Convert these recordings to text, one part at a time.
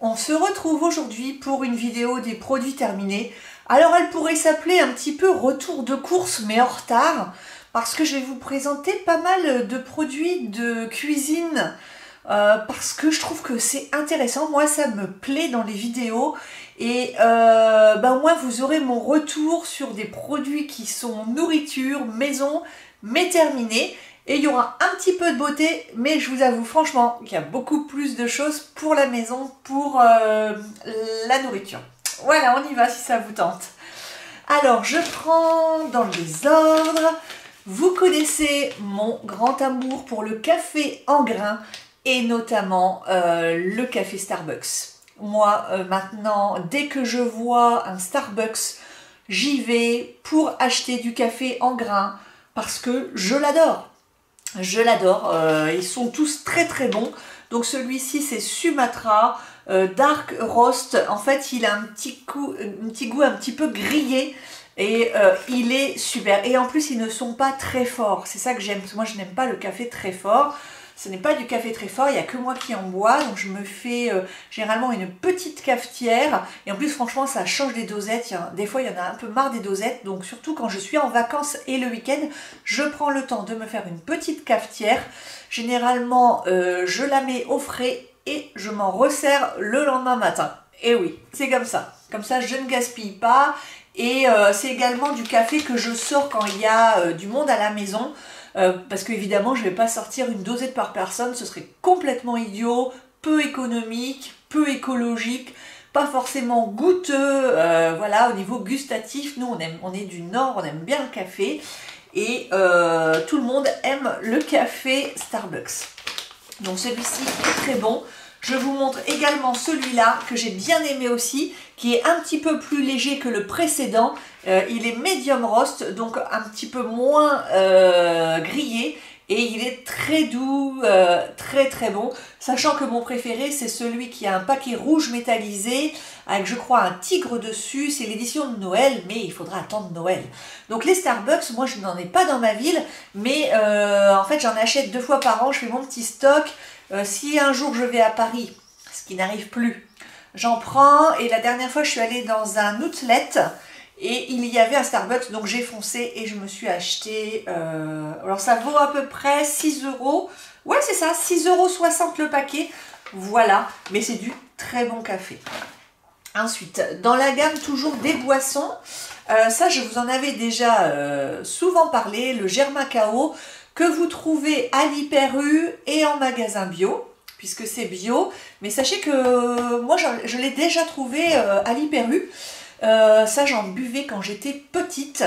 on se retrouve aujourd'hui pour une vidéo des produits terminés. Alors elle pourrait s'appeler un petit peu retour de course mais en retard parce que je vais vous présenter pas mal de produits de cuisine parce que je trouve que c'est intéressant. Moi ça me plaît dans les vidéos et au moins vous aurez mon retour sur des produits qui sont nourriture, maison mais terminés. Et il y aura un petit peu de beauté, mais je vous avoue franchement qu'il y a beaucoup plus de choses pour la maison, pour la nourriture. Voilà, on y va si ça vous tente. Alors, je prends dans le désordre. Vous connaissez mon grand amour pour le café en grains et notamment le café Starbucks. Moi, maintenant, dès que je vois un Starbucks, j'y vais pour acheter du café en grains parce que je l'adore. Je l'adore, ils sont tous très très bons. Donc celui-ci c'est Sumatra Dark Roast. En fait il a un petit goût un petit peu grillé et il est super. Et en plus ils ne sont pas très forts, c'est ça que j'aime. Moi je n'aime pas le café très fort. Ce n'est pas du café très fort, il n'y a que moi qui en bois, donc je me fais généralement une petite cafetière. Et en plus franchement ça change des dosettes, des fois il y en a un peu marre des dosettes, donc surtout quand je suis en vacances et le week-end, je prends le temps de me faire une petite cafetière. Généralement je la mets au frais et je m'en resserre le lendemain matin. Et oui, c'est comme ça je ne gaspille pas. Et c'est également du café que je sors quand il y a du monde à la maison. Parce qu'évidemment je ne vais pas sortir une dosette par personne, ce serait complètement idiot, peu économique, peu écologique, pas forcément goûteux, voilà, au niveau gustatif, nous on est du Nord, on aime bien le café, et tout le monde aime le café Starbucks. Donc celui-ci est très bon. Je vous montre également celui-là que j'ai bien aimé aussi, qui est un petit peu plus léger que le précédent. Il est medium roast, donc un petit peu moins grillé. Et il est très doux, très très bon. Sachant que mon préféré, c'est celui qui a un paquet rouge métallisé, avec je crois un tigre dessus. C'est l'édition de Noël, mais il faudra attendre Noël. Donc les Starbucks, moi je n'en ai pas dans ma ville, mais en fait j'en achète 2 fois par an, je fais mon petit stock. Si un jour je vais à Paris, ce qui n'arrive plus, j'en prends. Et la dernière fois je suis allée dans un outlet et il y avait un Starbucks, donc j'ai foncé et je me suis acheté, alors ça vaut à peu près 6 €, ouais c'est ça, 6,60 € le paquet, voilà, mais c'est du très bon café. Ensuite, dans la gamme toujours des boissons, ça je vous en avais déjà souvent parlé, le Germacao, que vous trouvez à l'Hyper U et en magasin bio, puisque c'est bio, mais sachez que moi je l'ai déjà trouvé à l'Hyper U. Ça j'en buvais quand j'étais petite,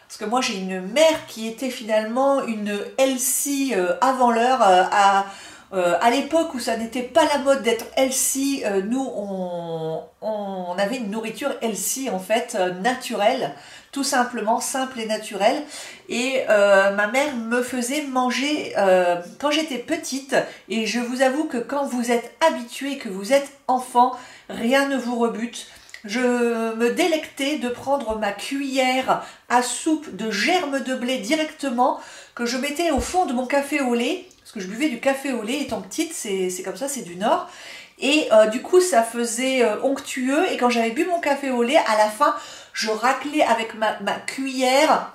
parce que moi j'ai une mère qui était finalement une healthy avant l'heure. À l'époque où ça n'était pas la mode d'être healthy, nous on avait une nourriture healthy en fait, naturelle, tout simplement, simple et naturelle. Et ma mère me faisait manger quand j'étais petite, et je vous avoue que quand vous êtes habitué, que vous êtes enfant, rien ne vous rebute. Je me délectais de prendre ma cuillère à soupe de germes de blé directement, que je mettais au fond de mon café au lait, parce que je buvais du café au lait étant petite, c'est comme ça, c'est du Nord. Et du coup ça faisait onctueux, et quand j'avais bu mon café au lait, à la fin je raclais avec ma cuillère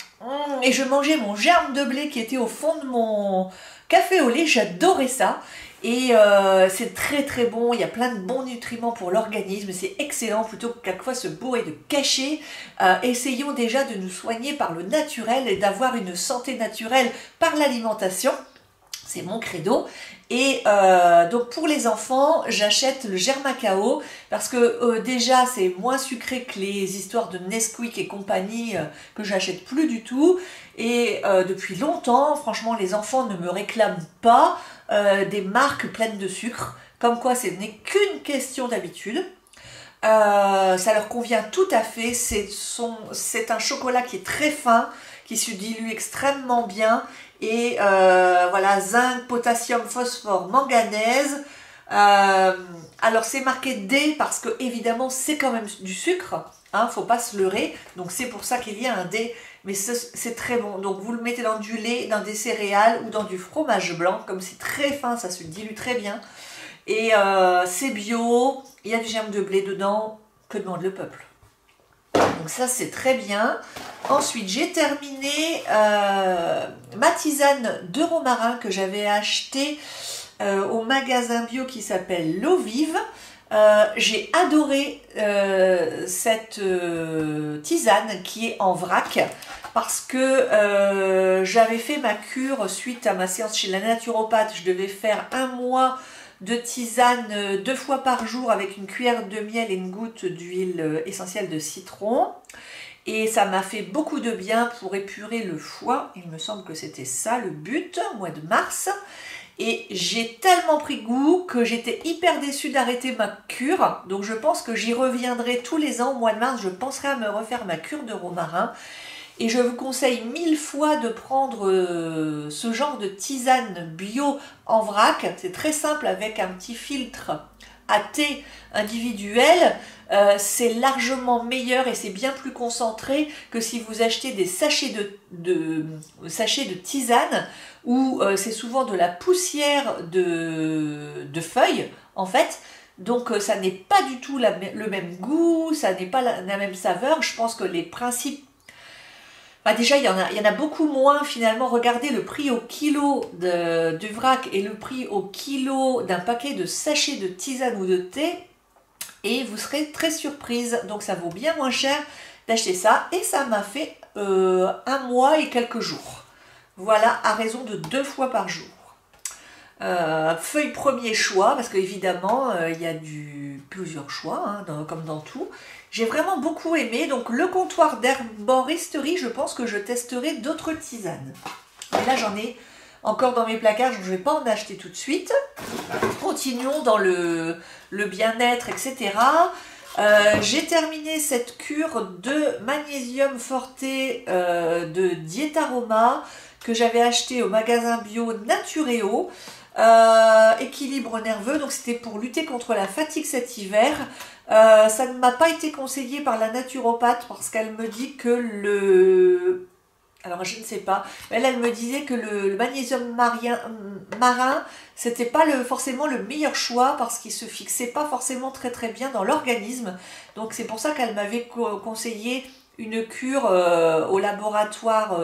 et je mangeais mon germe de blé qui était au fond de mon café au lait. J'adorais ça. Et c'est très très bon, il y a plein de bons nutriments pour l'organisme, c'est excellent plutôt que quelquefois se bourrer de cachets. Essayons déjà de nous soigner par le naturel et d'avoir une santé naturelle par l'alimentation. C'est mon credo. Et donc pour les enfants, j'achète le Germacao parce que déjà c'est moins sucré que les histoires de Nesquik et compagnie que j'achète plus du tout. Et depuis longtemps, franchement, les enfants ne me réclament pas des marques pleines de sucre. Comme quoi, ce n'est qu'une question d'habitude. Ça leur convient tout à fait. C'est un chocolat qui est très fin, qui se dilue extrêmement bien. Et voilà, zinc, potassium, phosphore, manganèse. Alors c'est marqué D parce que évidemment c'est quand même du sucre, hein, faut pas se leurrer, donc c'est pour ça qu'il y a un D, mais c'est très bon. Donc vous le mettez dans du lait, dans des céréales ou dans du fromage blanc, comme c'est très fin, ça se dilue très bien. Et c'est bio, il y a du germe de blé dedans, que demande le peuple? Donc ça c'est très bien. Ensuite j'ai terminé ma tisane de romarin que j'avais acheté au magasin bio qui s'appelle L'Eau Vive. J'ai adoré cette tisane qui est en vrac parce que j'avais fait ma cure suite à ma séance chez la naturopathe. Je devais faire 1 mois de tisane 2 fois par jour avec une cuillère de miel et une goutte d'huile essentielle de citron. Et ça m'a fait beaucoup de bien pour épurer le foie. Il me semble que c'était ça le but au mois de mars. Et j'ai tellement pris goût que j'étais hyper déçue d'arrêter ma cure. Donc je pense que j'y reviendrai tous les ans au mois de mars. Je penserai à me refaire ma cure de romarin. Et je vous conseille 1000 fois de prendre ce genre de tisane bio en vrac. C'est très simple avec un petit filtre à thé individuel. C'est largement meilleur et c'est bien plus concentré que si vous achetez des sachets sachets de tisane où c'est souvent de la poussière de feuilles en fait. Donc ça n'est pas du tout le même goût, ça n'est pas la même saveur. Je pense que les principes... déjà, il y en a beaucoup moins finalement. Regardez le prix au kilo du vrac et le prix au kilo d'un paquet de sachets de tisane ou de thé. Et vous serez très surprise. Donc ça vaut bien moins cher d'acheter ça. Et ça m'a fait 1 mois et quelques jours. Voilà, à raison de 2 fois par jour. Feuille premier choix, parce qu'évidemment, il y a plusieurs choix, hein, comme dans tout. J'ai vraiment beaucoup aimé. Donc le comptoir d'herboristerie, je pense que je testerai d'autres tisanes. Et là, j'en ai encore dans mes placards, je ne vais pas en acheter tout de suite. Continuons dans le bien-être, etc. J'ai terminé cette cure de magnésium forte de Dietaroma que j'avais acheté au magasin bio Natureo. Équilibre nerveux, donc c'était pour lutter contre la fatigue cet hiver. Ça ne m'a pas été conseillé par la naturopathe parce qu'elle me dit que alors je ne sais pas, mais elle me disait que le magnésium marin, c'était pas forcément le meilleur choix parce qu'il se fixait pas forcément très très bien dans l'organisme. Donc c'est pour ça qu'elle m'avait conseillé une cure au laboratoire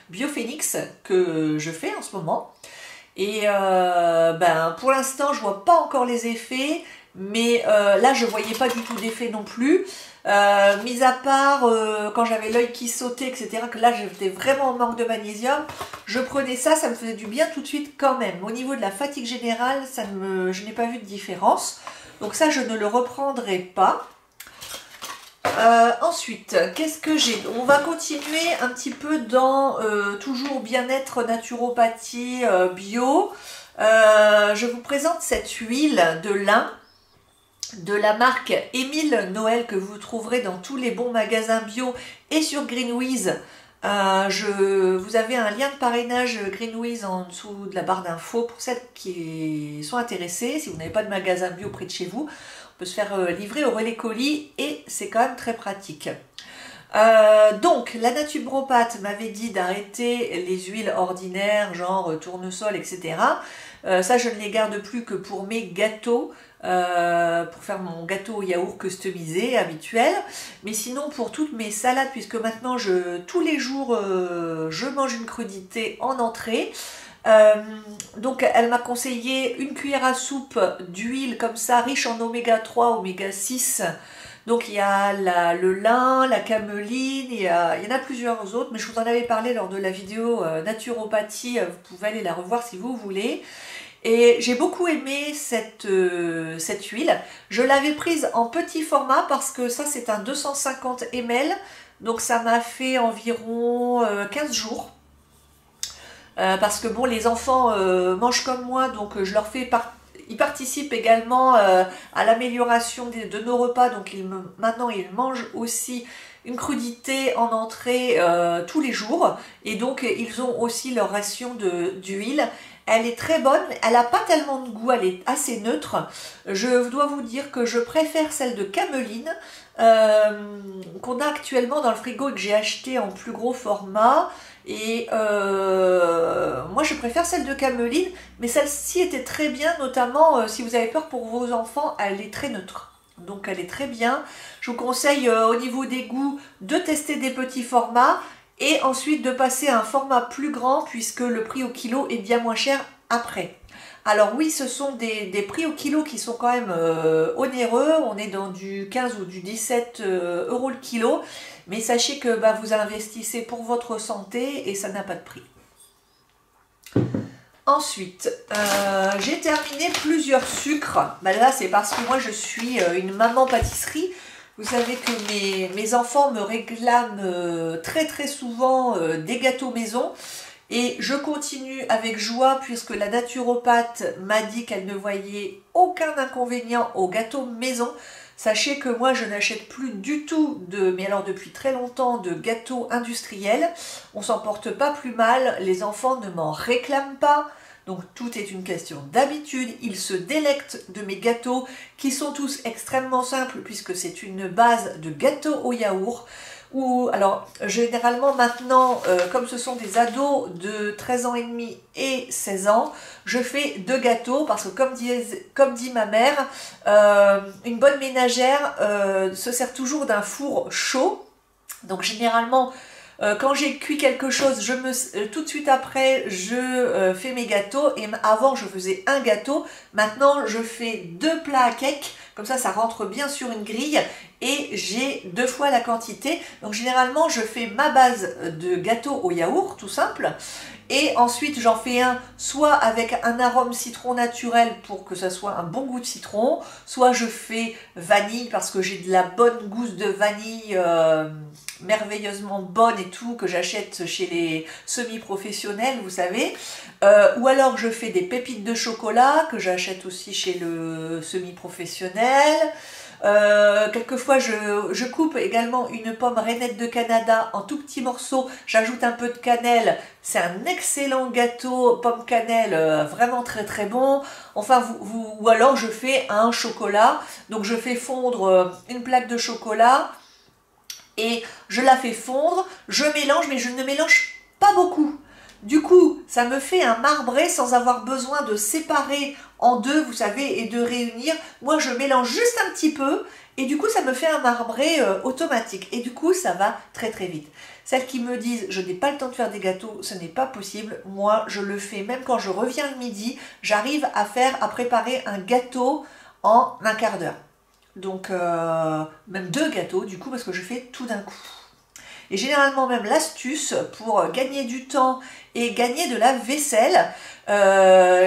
Biophénix que je fais en ce moment. Et pour l'instant, je vois pas encore les effets, mais là, je voyais pas du tout d'effet non plus. Mis à part quand j'avais l'œil qui sautait, etc., que là, j'étais vraiment en manque de magnésium, je prenais ça, ça me faisait du bien tout de suite quand même. Au niveau de la fatigue générale, je n'ai pas vu de différence. Donc ça, je ne le reprendrai pas. Ensuite, qu'est-ce que j'ai? On va continuer un petit peu dans toujours bien-être, naturopathie, bio. Je vous présente cette huile de lin de la marque Émile Noël que vous trouverez dans tous les bons magasins bio et sur Greenwiz. Vous avez un lien de parrainage Greenwiz en dessous de la barre d'infos pour celles qui sont intéressées. Si vous n'avez pas de magasin bio près de chez vous, on peut se faire livrer au relais colis et c'est quand même très pratique. Donc la naturopathe m'avait dit d'arrêter les huiles ordinaires genre tournesol, etc. Ça je ne les garde plus que pour mes gâteaux, pour faire mon gâteau au yaourt customisé habituel, mais sinon pour toutes mes salades, puisque maintenant tous les jours je mange une crudité en entrée. Donc elle m'a conseillé une cuillère à soupe d'huile comme ça, riche en oméga 3, oméga 6. Donc il y a le lin, la cameline, il y en a plusieurs autres, mais je vous en avais parlé lors de la vidéo naturopathie, vous pouvez aller la revoir si vous voulez. Et j'ai beaucoup aimé cette huile. Je l'avais prise en petit format parce que ça c'est un 250 ml, donc ça m'a fait environ 15 jours. Parce que bon, les enfants mangent comme moi, donc je leur fais ils participent également à l'amélioration de nos repas, donc maintenant ils mangent aussi une crudité en entrée tous les jours, et donc ils ont aussi leur ration d'huile. Elle est très bonne, elle n'a pas tellement de goût, elle est assez neutre. Je dois vous dire que je préfère celle de Cameline, qu'on a actuellement dans le frigo et que j'ai acheté en plus gros format. Et moi je préfère celle de Cameline, mais celle-ci était très bien, notamment si vous avez peur pour vos enfants, elle est très neutre. Donc elle est très bien. Je vous conseille au niveau des goûts de tester des petits formats et ensuite de passer à un format plus grand puisque le prix au kilo est bien moins cher après. Alors oui, ce sont des prix au kilo qui sont quand même onéreux. On est dans du 15 ou du 17 euros le kilo. Mais sachez que vous investissez pour votre santé et ça n'a pas de prix. Ensuite, j'ai terminé plusieurs sucres. Là, c'est parce que moi, je suis une maman pâtisserie. Vous savez que mes enfants me réclament très souvent des gâteaux maison. Et je continue avec joie puisque la naturopathe m'a dit qu'elle ne voyait aucun inconvénient aux gâteaux maison. Sachez que moi je n'achète plus du tout, mais alors depuis très longtemps, de gâteaux industriels. On s'en porte pas plus mal, les enfants ne m'en réclament pas. Donc tout est une question d'habitude. Ils se délectent de mes gâteaux qui sont tous extrêmement simples puisque c'est une base de gâteau au yaourt. Alors généralement maintenant, comme ce sont des ados de 13 ans et demi et 16 ans, je fais 2 gâteaux parce que comme dit ma mère, une bonne ménagère se sert toujours d'un four chaud. Donc généralement, quand j'ai cuit quelque chose, tout de suite après, je fais mes gâteaux. Et avant, je faisais un gâteau. Maintenant, je fais 2 plats à cake. Comme ça rentre bien sur une grille. Et j'ai 2 fois la quantité. Donc, généralement, je fais ma base de gâteau au yaourt, tout simple. Et ensuite, j'en fais un soit avec un arôme citron naturel pour que ça soit un bon goût de citron. Soit je fais vanille parce que j'ai de la bonne gousse de vanille merveilleusement bonne et tout, que j'achète chez les semi-professionnels, vous savez. Ou alors je fais des pépites de chocolat que j'achète aussi chez le semi-professionnel. Quelquefois je coupe également une pomme rainette de Canada en tout petits morceaux, j'ajoute un peu de cannelle, c'est un excellent gâteau pomme cannelle, vraiment très bon. Enfin ou alors je fais un chocolat, donc je fais fondre une plaque de chocolat et je la fais fondre, je mélange, mais je ne mélange pas beaucoup. Du coup, ça me fait un marbré sans avoir besoin de séparer en deux, vous savez, et de réunir. Moi, je mélange juste un petit peu et du coup, ça me fait un marbré automatique. Et du coup, ça va très vite. Celles qui me disent « je n'ai pas le temps de faire des gâteaux », ce n'est pas possible. Moi, je le fais même quand je reviens le midi. J'arrive à préparer un gâteau en un quart d'heure. Donc, même 2 gâteaux, du coup, parce que je fais tout d'un coup. Et généralement même l'astuce pour gagner du temps et gagner de la vaisselle,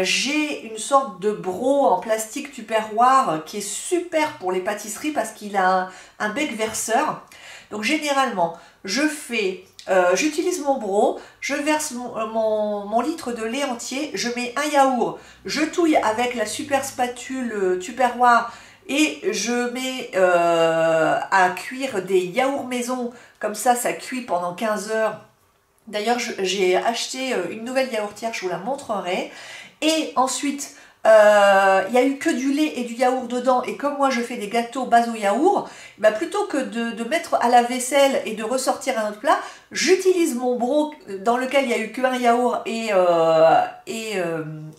j'ai une sorte de broc en plastique tupperware qui est super pour les pâtisseries parce qu'il a un bec verseur. Donc généralement, j'utilise mon broc, je verse mon litre de lait entier, je mets un yaourt, je touille avec la super spatule tupperware et je mets à cuire des yaourts maison, comme ça cuit pendant 15 heures. D'ailleurs, j'ai acheté une nouvelle yaourtière, je vous la montrerai. Et ensuite, il n'y a eu que du lait et du yaourt dedans. Et comme moi, je fais des gâteaux base au yaourt, plutôt que de mettre à la vaisselle et de ressortir un autre plat, j'utilise mon broc dans lequel il n'y a eu qu'un yaourt et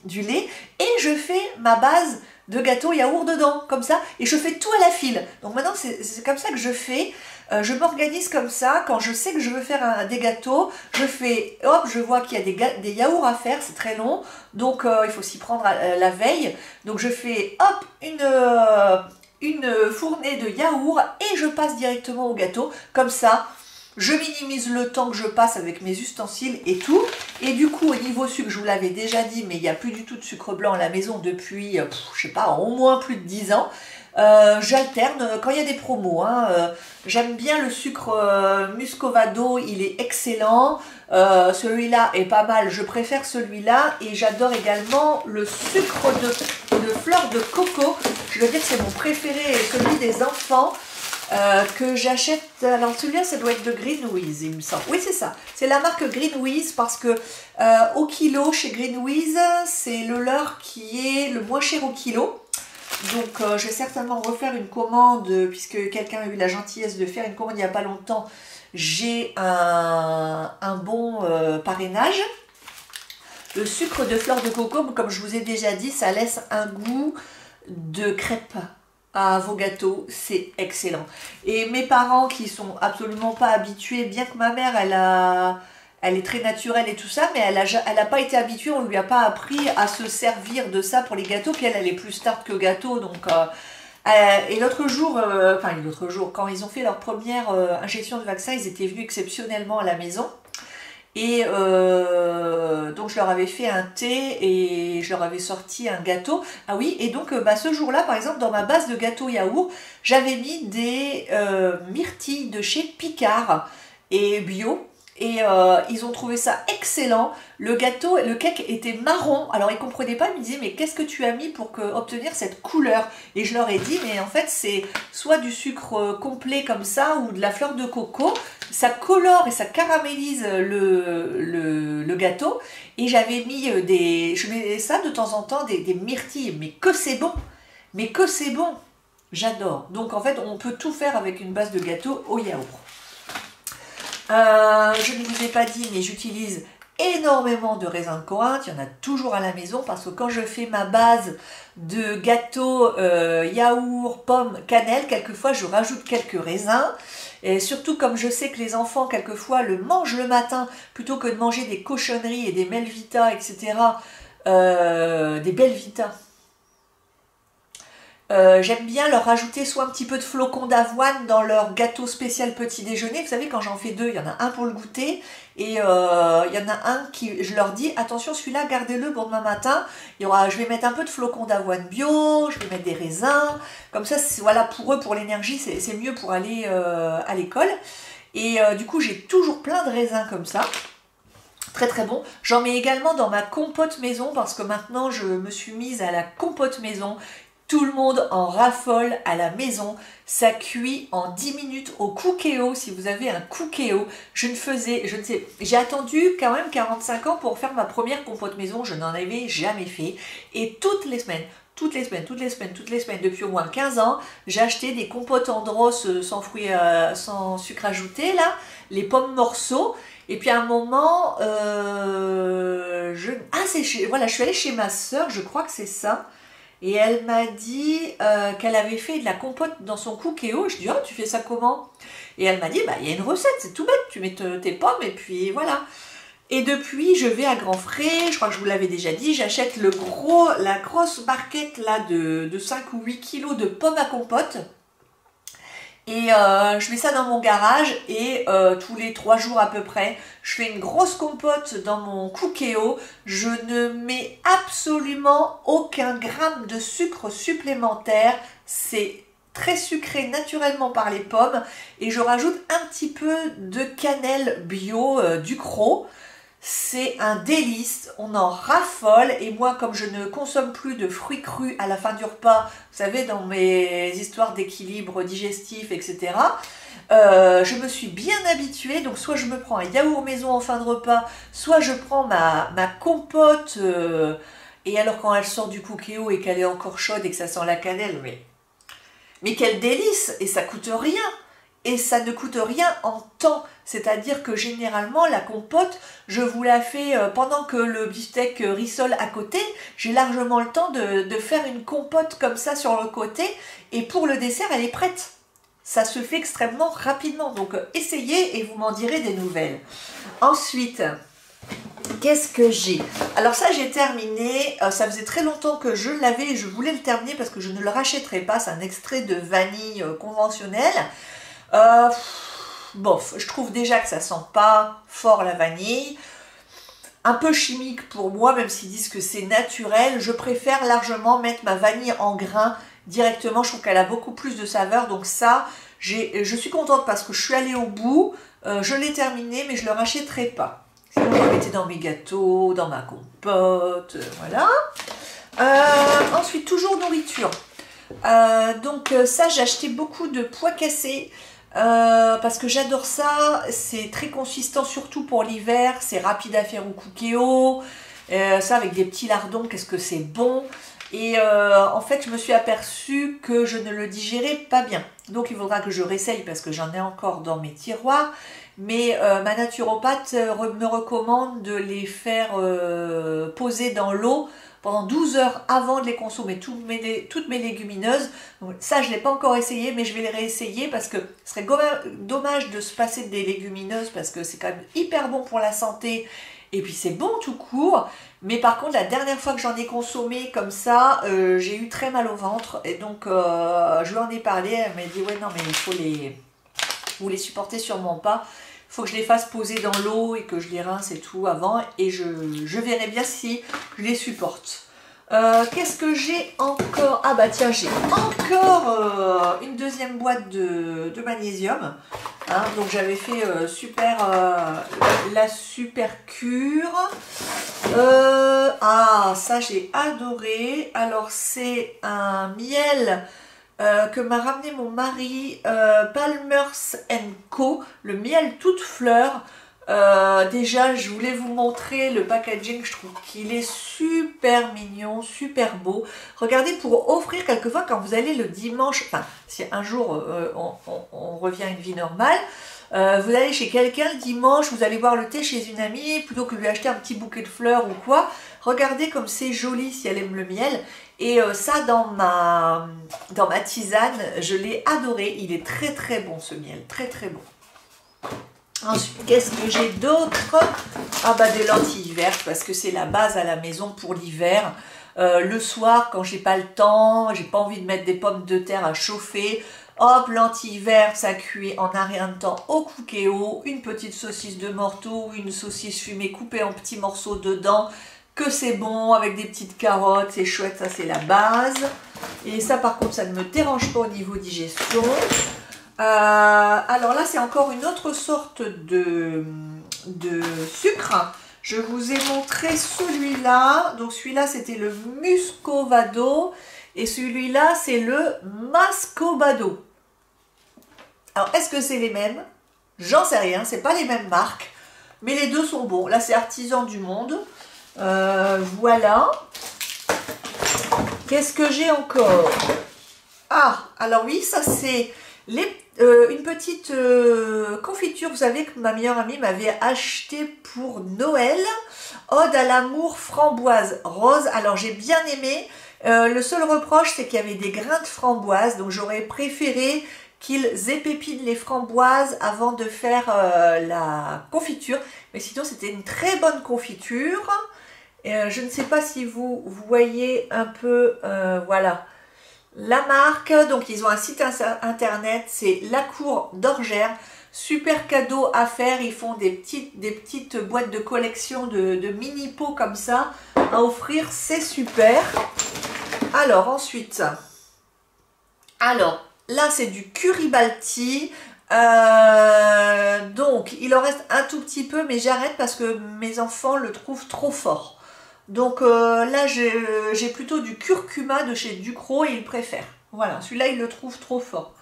du lait. Et je fais ma base de gâteau yaourt dedans, comme ça, et je fais tout à la file. Donc maintenant, c'est comme ça que je fais. Je m'organise comme ça. Quand je sais que je veux faire des gâteaux, je fais, hop, je vois qu'il y a des yaourts à faire, c'est très long, donc il faut s'y prendre la veille. Donc je fais, hop, une fournée de yaourt et je passe directement au gâteau. Comme ça, je minimise le temps que je passe avec mes ustensiles et tout. Et du coup, au niveau sucre, je vous l'avais déjà dit, mais il n'y a plus du tout de sucre blanc à la maison depuis, je sais pas, au moins plus de 10 ans. J'alterne quand il y a des promos. J'aime bien le sucre Muscovado, il est excellent. Celui-là est pas mal, je préfère celui-là. Et j'adore également le sucre de fleur de coco. Je veux dire que c'est mon préféré et celui des enfants. que j'achète. Alors celui-là, ça doit être de Greenwiz, il me semble. Oui, c'est ça. C'est la marque Greenwiz parce que au kilo, chez Greenwiz, c'est le leur qui est le moins cher au kilo. Donc je vais certainement refaire une commande puisque quelqu'un a eu la gentillesse de faire une commande il n'y a pas longtemps. J'ai un bon parrainage. Le sucre de fleur de coco, comme je vous ai déjà dit, ça laisse un goût de crêpe à vos gâteaux, c'est excellent. Et mes parents qui sont absolument pas habitués, bien que ma mère elle est très naturelle et tout ça, mais elle a pas été habituée, on lui a pas appris à se servir de ça pour les gâteaux, puis elle est plus start que gâteau, donc et l'autre jour, quand ils ont fait leur première injection de vaccin, ils étaient venus exceptionnellement à la maison. Et donc je leur avais fait un thé et je leur avais sorti un gâteau. Ah oui, et donc ce jour-là, par exemple, dans ma base de gâteau yaourt, j'avais mis des myrtilles de chez Picard et bio. Et ils ont trouvé ça excellent. Le gâteau, le cake était marron. Alors ils ne comprenaient pas, ils me disaient mais qu'est-ce que tu as mis pour obtenir cette couleur? Et je leur ai dit mais en fait c'est soit du sucre complet comme ça ou de la fleur de coco. Ça colore et ça caramélise le gâteau. Et j'avais mis je mets ça de temps en temps, des myrtilles. Mais que c'est bon! Mais que c'est bon! J'adore. Donc en fait on peut tout faire avec une base de gâteau au yaourt. Je ne vous ai pas dit, mais j'utilise énormément de raisins de Corinthe. Il y en a toujours à la maison parce que quand je fais ma base de gâteau yaourt, pomme, cannelle, quelquefois je rajoute quelques raisins. Et surtout comme je sais que les enfants quelquefois le mangent le matin plutôt que de manger des cochonneries et des Belvita, etc. Des Belvita. J'aime bien leur rajouter soit un petit peu de flocons d'avoine dans leur gâteau spécial petit déjeuner. Vous savez, quand j'en fais deux, il y en a un pour le goûter et il y en a un qui, je leur dis, attention, celui-là, gardez-le pour demain matin. Je vais mettre un peu de flocons d'avoine bio, je vais mettre des raisins. Comme ça, voilà, pour eux, pour l'énergie, c'est mieux pour aller à l'école. Et du coup, j'ai toujours plein de raisins comme ça. Très très bon. J'en mets également dans ma compote maison parce que maintenant, je me suis mise à la compote maison. Tout le monde en raffole à la maison. Ça cuit en 10 minutes au Cookéo. Si vous avez un Cookéo, je ne sais, j'ai attendu quand même 45 ans pour faire ma première compote maison. Je n'en avais jamais fait. Et toutes les semaines, depuis au moins 15 ans, j'ai acheté des compotes Andros sans fruits, sans sucre ajouté, là, les pommes morceaux. Et puis à un moment, voilà, je suis allée chez ma soeur, je crois que c'est ça. Et elle m'a dit qu'elle avait fait de la compote dans son Cookéo. Je dis, oh, tu fais ça comment? Et elle m'a dit, bah, il y a une recette, c'est tout bête. Tu mets tes pommes et puis voilà. Et depuis, je vais à Grand Frais. Je crois que je vous l'avais déjà dit. J'achète la grosse barquette là, de 5 ou 8 kilos de pommes à compote. Et je mets ça dans mon garage et tous les 3 jours à peu près, je fais une grosse compote dans mon Cookéo. Je ne mets absolument aucun gramme de sucre supplémentaire. C'est très sucré naturellement par les pommes. Et je rajoute un petit peu de cannelle bio Ducros. C'est un délice, on en raffole et moi comme je ne consomme plus de fruits crus à la fin du repas, vous savez dans mes histoires d'équilibre digestif etc. Je me suis bien habituée, donc soit je me prends un yaourt maison en fin de repas, soit je prends ma compote et alors quand elle sort du Cookéo et qu'elle est encore chaude et que ça sent la cannelle, mais quel délice et ça coûte rien! Et ça ne coûte rien en temps, c'est-à-dire que généralement la compote, je vous la fais pendant que le beefsteak rissole à côté, j'ai largement le temps de faire une compote comme ça sur le côté et pour le dessert elle est prête. Ça se fait extrêmement rapidement, donc essayez et vous m'en direz des nouvelles. Ensuite, qu'est-ce que j'ai? Alors ça j'ai terminé, ça faisait très longtemps que je l'avais et je voulais le terminer parce que je ne le rachèterai pas, c'est un extrait de vanille conventionnel. Bof, je trouve déjà que ça sent pas fort la vanille, un peu chimique pour moi, même s'ils disent que c'est naturel. Je préfère largement mettre ma vanille en grains directement, je trouve qu'elle a beaucoup plus de saveur, donc ça, je suis contente parce que je suis allée au bout, je l'ai terminé, mais je le rachèterai pas. Sinon, je le mettais dans mes gâteaux, dans ma compote, voilà. Ensuite, toujours nourriture. Donc ça, j'ai acheté beaucoup de pois cassés parce que j'adore ça. C'est très consistant, surtout pour l'hiver. C'est rapide à faire au cookéo. Ça avec des petits lardons, qu'est-ce que c'est bon. Et en fait, je me suis aperçue que je ne le digérais pas bien. Donc il faudra que je réessaye parce que j'en ai encore dans mes tiroirs. Mais ma naturopathe me recommande de les faire poser dans l'eau pendant 12 heures avant de les consommer, toutes mes légumineuses. Donc, ça, je ne l'ai pas encore essayé, mais je vais les réessayer parce que ce serait dommage de se passer des légumineuses parce que c'est quand même hyper bon pour la santé et puis c'est bon tout court. Mais par contre, la dernière fois que j'en ai consommé comme ça, j'ai eu très mal au ventre et donc je lui en ai parlé. Elle m'a dit ouais non mais il faut vous les supportez sûrement pas. Il faut que je les fasse poser dans l'eau et que je les rince et tout avant et je verrai bien si je les supporte. Qu'est-ce que j'ai encore? Ah bah tiens, j'ai encore une deuxième boîte de magnésium. Hein, donc j'avais fait la super cure. Ah ça j'ai adoré. Alors c'est un miel que m'a ramené mon mari, Palmer's Co, le miel toute fleur. Déjà je voulais vous montrer le packaging, je trouve qu'il est super mignon, super beau. Regardez, pour offrir quelquefois quand vous allez le dimanche, enfin si un jour on revient à une vie normale, vous allez chez quelqu'un le dimanche, vous allez boire le thé chez une amie, plutôt que de lui acheter un petit bouquet de fleurs ou quoi, regardez comme c'est joli si elle aime le miel. Et ça dans ma tisane, je l'ai adoré, il est très très bon ce miel, très très bon. Ensuite, qu'est-ce que j'ai d'autre? Ah bah des lentilles vertes parce que c'est la base à la maison pour l'hiver. Le soir, quand j'ai pas le temps, j'ai pas envie de mettre des pommes de terre à chauffer, hop, lentilles vertes, ça cuit en un rien de temps au cookéo, une petite saucisse de morteau ou une saucisse fumée coupée en petits morceaux dedans, que c'est bon, avec des petites carottes, c'est chouette, ça c'est la base. Et ça par contre, ça ne me dérange pas au niveau digestion. Alors là, c'est encore une autre sorte de sucre. Je vous ai montré celui-là. Donc celui-là, c'était le Muscovado. Et celui-là, c'est le Mascobado. Alors, est-ce que c'est les mêmes? J'en sais rien, c'est pas les mêmes marques. Mais les deux sont bons. Là, c'est Artisan du Monde. Voilà. Qu'est-ce que j'ai encore? Ah, alors oui, ça c'est une petite confiture, vous savez, que ma meilleure amie m'avait acheté pour Noël. Ode à l'amour framboise rose. Alors j'ai bien aimé. Le seul reproche, c'est qu'il y avait des grains de framboise. Donc j'aurais préféré qu'ils épépinent les framboises avant de faire la confiture. Mais sinon, c'était une très bonne confiture. Je ne sais pas si vous voyez un peu, voilà, la marque. Donc ils ont un site internet, c'est La Cour d'Orgère. Super cadeau à faire, ils font des petites boîtes de collection de mini pots comme ça à offrir, c'est super. Alors ensuite, alors là c'est du curry balti. Donc il en reste un tout petit peu, mais j'arrête parce que mes enfants le trouvent trop fort. Donc là j'ai plutôt du curcuma de chez Ducros et ils préfèrent. Voilà, celui-là ils le trouvent trop fort.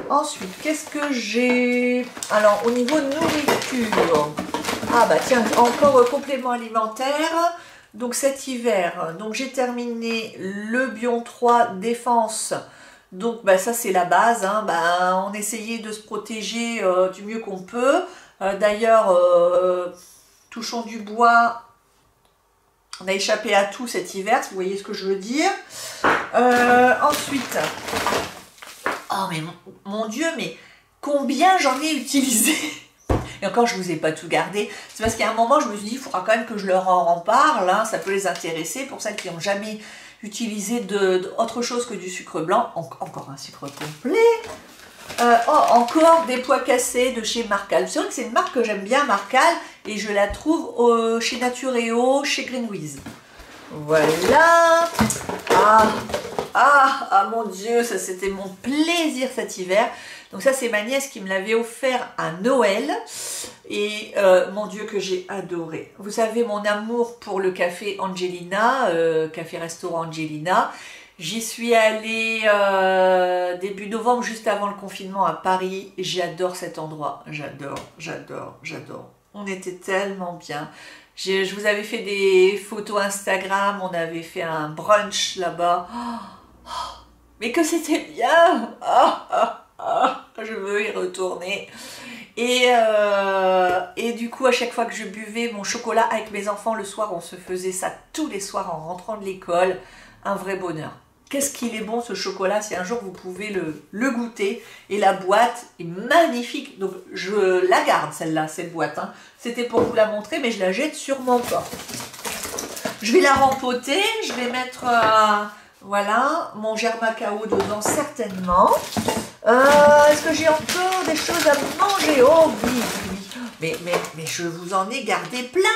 Ensuite, qu'est-ce que j'ai? Alors au niveau nourriture, ah bah tiens, encore complément alimentaire. Donc cet hiver, donc j'ai terminé le Bion 3 Défense. Donc bah, ça c'est la base, hein. Bah, on essayait de se protéger du mieux qu'on peut. D'ailleurs, touchons du bois, on a échappé à tout cet hiver, si vous voyez ce que je veux dire. Ensuite, oh mais mon Dieu, mais combien j'en ai utilisé? Et encore, je ne vous ai pas tout gardé. C'est parce qu'à un moment, je me suis dit, il faudra quand même que je leur en parle. Hein, ça peut les intéresser. Pour celles qui n'ont jamais utilisé autre chose que du sucre blanc. Encore un sucre complet. Encore des pois cassés de chez Marcal. C'est vrai que c'est une marque que j'aime bien, Marcal. Et je la trouve chez Naturéo, chez Greenwiz. Voilà. Ah mon Dieu, ça c'était mon plaisir cet hiver. Donc ça c'est ma nièce qui me l'avait offert à Noël. Et mon Dieu que j'ai adoré. Vous savez mon amour pour le café Angelina, café restaurant Angelina. J'y suis allée début novembre, juste avant le confinement à Paris. J'adore cet endroit. J'adore, j'adore, j'adore. On était tellement bien. Je vous avais fait des photos Instagram, on avait fait un brunch là-bas. Mais que c'était bien! Je veux y retourner. Et du coup, à chaque fois que je buvais mon chocolat avec mes enfants le soir, on se faisait ça tous les soirs en rentrant de l'école. Un vrai bonheur. Qu'est-ce qu'il est bon ce chocolat, si un jour vous pouvez le goûter. Et la boîte est magnifique. Donc je la garde celle-là, cette boîte. Hein. C'était pour vous la montrer, mais je la jette sûrement pas. Je vais la rempoter, je vais mettre voilà, mon Germacao dedans certainement. Est-ce que j'ai encore des choses à manger? Oh oui, oui. Mais je vous en ai gardé plein.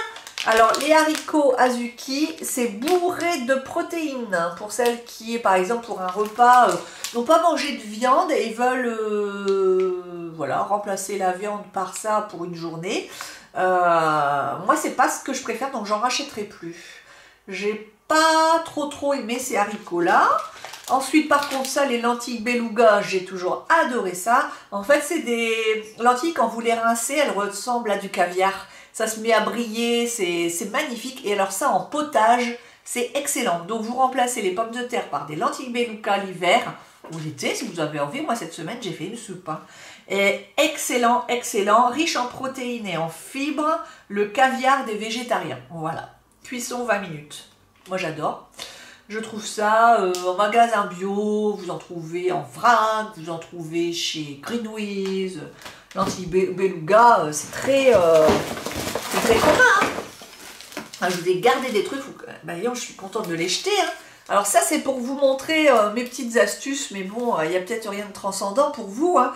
Alors, les haricots azuki, c'est bourré de protéines. Hein, pour celles qui, par exemple, pour un repas, n'ont pas mangé de viande et veulent voilà, remplacer la viande par ça pour une journée. Moi, c'est pas ce que je préfère, donc j'en rachèterai plus. J'ai pas trop aimé ces haricots-là. Ensuite, par contre, ça, les lentilles beluga, j'ai toujours adoré ça. En fait, c'est des lentilles, quand vous les rincez, elles ressemblent à du caviar. Ça se met à briller, c'est magnifique. Et alors ça, en potage, c'est excellent. Donc, vous remplacez les pommes de terre par des lentilles beluga l'hiver ou l'été, si vous avez envie. Moi, cette semaine, j'ai fait une soupe. Hein. Et excellent, excellent, riche en protéines et en fibres. Le caviar des végétariens. Voilà. Cuisson 20 minutes. Moi, j'adore. Je trouve ça en magasin bio, vous en trouvez en vrac, vous en trouvez chez Greenwiz, lentilles beluga, c'est très commun. Hein. Enfin, je vous ai gardé des trucs, bah, je suis contente de les jeter. Hein. Alors ça, c'est pour vous montrer mes petites astuces, mais bon, il n'y a peut-être rien de transcendant pour vous. Hein.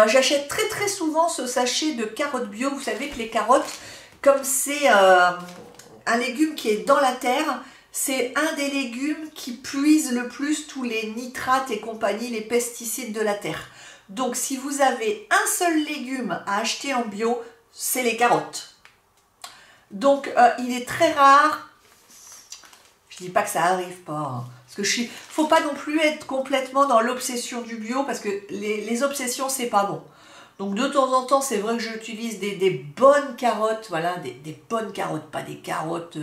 J'achète très souvent ce sachet de carottes bio. Vous savez que les carottes, comme c'est un légume qui est dans la terre, c'est un des légumes qui puise le plus tous les nitrates et compagnie, les pesticides de la terre. Donc si vous avez un seul légume à acheter en bio, c'est les carottes. Donc il est très rare, je dis pas que ça arrive pas, hein, parce que faut pas non plus être complètement dans l'obsession du bio, parce que les obsessions c'est pas bon. Donc de temps en temps, c'est vrai que j'utilise des bonnes carottes, voilà, des bonnes carottes, pas des carottes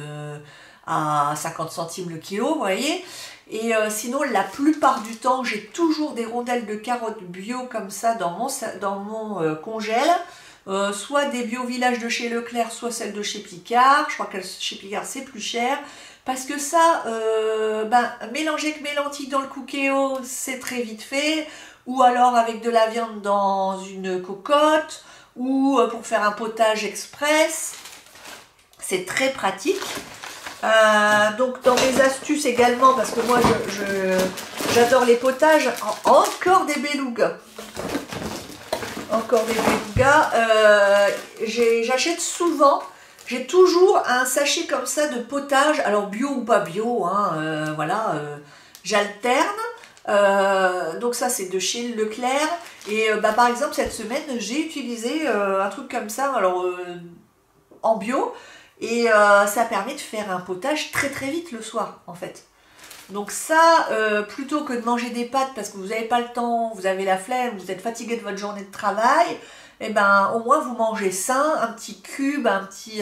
à 50 centimes le kilo, vous voyez. Et sinon, la plupart du temps, j'ai toujours des rondelles de carottes bio comme ça dans mon congèle. Soit des bio villages de chez Leclerc, soit celles de chez Picard. Je crois que chez Picard, c'est plus cher. Parce que ça, mélanger avec mes lentilles dans le cookéo, c'est très vite fait. Ou alors avec de la viande dans une cocotte. Ou pour faire un potage express. C'est très pratique. Donc dans mes astuces également, parce que moi j'adore les potages, encore des belugas. Encore des belugas. J'achète souvent, j'ai toujours un sachet comme ça de potage, alors bio ou pas bio, hein, voilà, j'alterne. Donc ça c'est de chez Leclerc. Et par exemple cette semaine j'ai utilisé un truc comme ça, alors en bio. Et ça permet de faire un potage très vite le soir en fait. Donc ça, plutôt que de manger des pâtes parce que vous n'avez pas le temps, vous avez la flemme, vous êtes fatigué de votre journée de travail, et ben au moins vous mangez sain, un petit cube, un petit...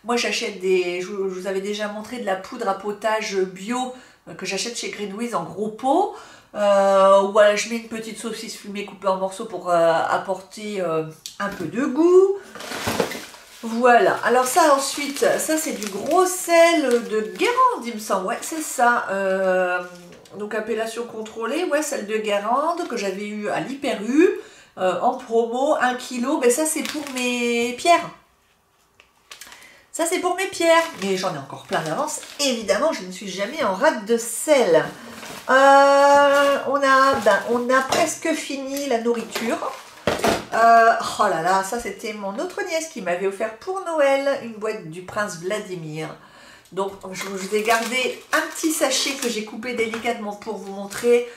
moi j'achète je vous avais déjà montré de la poudre à potage bio que j'achète chez Greenwiz en gros pot. Voilà, je mets une petite saucisse fumée coupée en morceaux pour apporter un peu de goût. Voilà, alors ça ensuite, ça c'est du gros sel de Guérande il me semble, ouais c'est ça, donc appellation contrôlée, ouais sel de Guérande que j'avais eu à l'Hyper U, en promo, 1 kg, ben ça c'est pour mes pierres, ça c'est pour mes pierres, mais j'en ai encore plein d'avance, évidemment je ne suis jamais en rate de sel. On a presque fini la nourriture. Oh là là, ça c'était mon autre nièce qui m'avait offert pour Noël une boîte du prince Vladimir. Donc je vous ai gardé un petit sachet que j'ai coupé délicatement pour vous montrer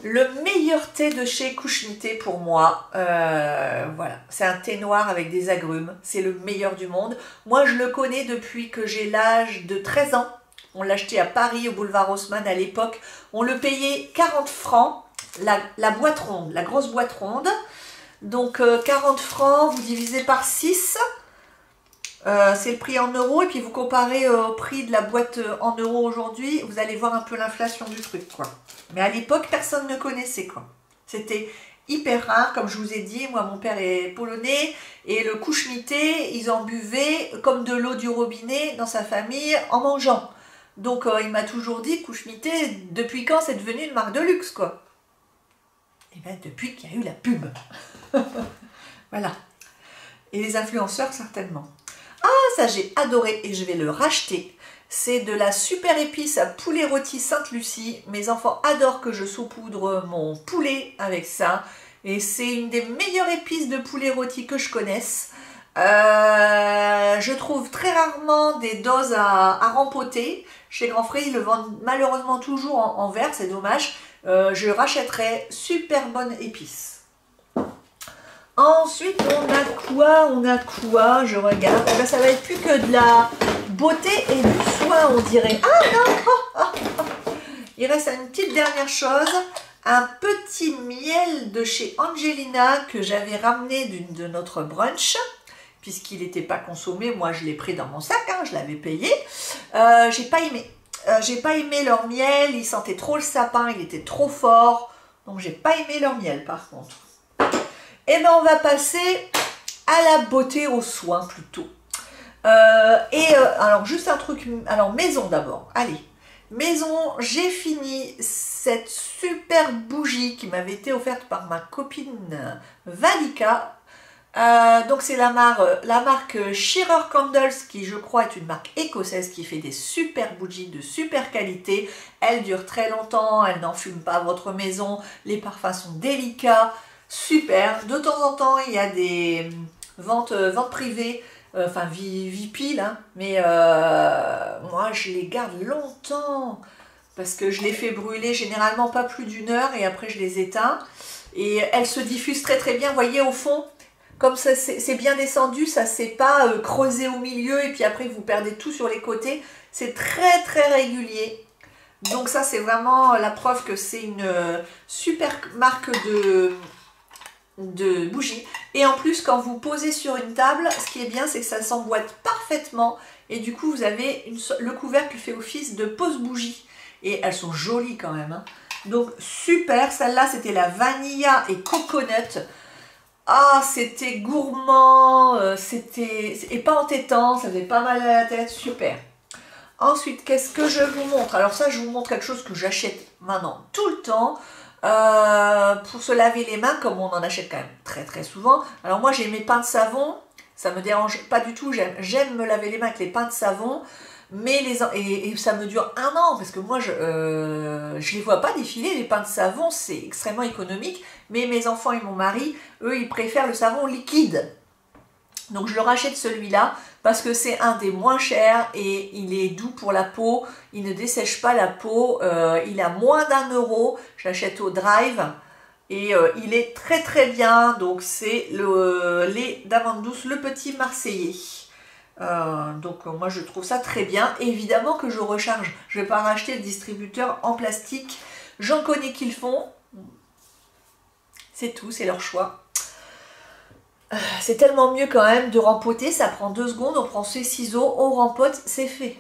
le meilleur thé de chez Couche-Mité pour moi. Voilà, c'est un thé noir avec des agrumes, c'est le meilleur du monde. Moi je le connais depuis que j'ai l'âge de 13 ans. On l'achetait à Paris, au boulevard Haussmann à l'époque. On le payait 40 francs, la boîte ronde, la grosse boîte ronde. Donc 40 francs, vous divisez par 6, c'est le prix en euros. Et puis vous comparez au prix de la boîte en euros aujourd'hui, vous allez voir un peu l'inflation du truc, quoi. Mais à l'époque, personne ne connaissait, quoi. C'était hyper rare, comme je vous ai dit. Moi, mon père est polonais, et le couche-mité, ils en buvaient comme de l'eau du robinet dans sa famille en mangeant. Donc il m'a toujours dit, couche-mité, depuis quand c'est devenu une marque de luxe, quoi. Et bien depuis qu'il y a eu la pub. Voilà. Et les influenceurs, certainement. Ah, ça j'ai adoré et je vais le racheter. C'est de la super épice à poulet rôti Sainte-Lucie. Mes enfants adorent que je saupoudre mon poulet avec ça. Et c'est une des meilleures épices de poulet rôti que je connaisse. Je trouve très rarement des doses à rempoter. Chez Grand Frais, ils le vendent malheureusement toujours en verre, c'est dommage. Je rachèterai super bonne épice. Ensuite, on a quoi? On a quoi? Je regarde. Eh ben, ça va être plus que de la beauté et du soin, on dirait. Ah non! Il reste une petite dernière chose. Un petit miel de chez Angelina que j'avais ramené de notre brunch. Puisqu'il n'était pas consommé, moi je l'ai pris dans mon sac, hein, je l'avais payé. J'ai pas aimé. J'ai pas aimé leur miel, il sentait trop le sapin, il était trop fort. Donc j'ai pas aimé leur miel par contre. Et bien on va passer à la beauté, aux soins plutôt. Alors juste un truc, alors maison d'abord, allez. Maison, j'ai fini cette super bougie qui m'avait été offerte par ma copine Valika. Donc c'est la marque Shearer Candles qui je crois est une marque écossaise qui fait des super bougies de super qualité. Elle dure très longtemps, elle n'enfume pas votre maison, les parfums sont délicats, super. De temps en temps il y a des ventes privées, enfin VIP là, mais moi je les garde longtemps parce que je les fais brûler généralement pas plus d'1 heure et après je les éteins. Et elles se diffusent très très bien, vous voyez au fond. Comme ça c'est bien descendu, ça ne s'est pas creusé au milieu et puis après vous perdez tout sur les côtés. C'est très très régulier. Donc ça c'est vraiment la preuve que c'est une super marque de bougies. Et en plus quand vous posez sur une table, ce qui est bien c'est que ça s'emboîte parfaitement. Et du coup vous avez le couvercle fait office de pose-bougie. Et elles sont jolies quand même, hein. Donc super, celle-là c'était la vanilla et coconut. Ah, c'était gourmand, et pas entêtant, ça faisait pas mal à la tête, super. Ensuite, qu'est-ce que je vous montre? Alors ça, je vous montre quelque chose que j'achète maintenant tout le temps pour se laver les mains, comme on en achète quand même très très souvent. Alors moi, j'ai mes pains de savon, ça me dérange pas du tout, j'aime me laver les mains avec les pains de savon. Mais et ça me dure 1 an parce que moi je les vois pas défiler les pains de savon, c'est extrêmement économique. Mais mes enfants et mon mari, eux, ils préfèrent le savon liquide. Donc je leur achète celui-là parce que c'est un des moins chers et il est doux pour la peau, il ne dessèche pas la peau, il a moins d'1 euro. Je l'achète au Drive et il est très très bien. Donc c'est le lait d'amande douce, le petit Marseillais. Donc moi je trouve ça très bien. Et évidemment que je recharge, je ne vais pas racheter le distributeur en plastique, j'en connais qui le font, c'est tout, c'est leur choix. C'est tellement mieux quand même de rempoter, ça prend 2 secondes, on prend ses ciseaux, on rempote, c'est fait.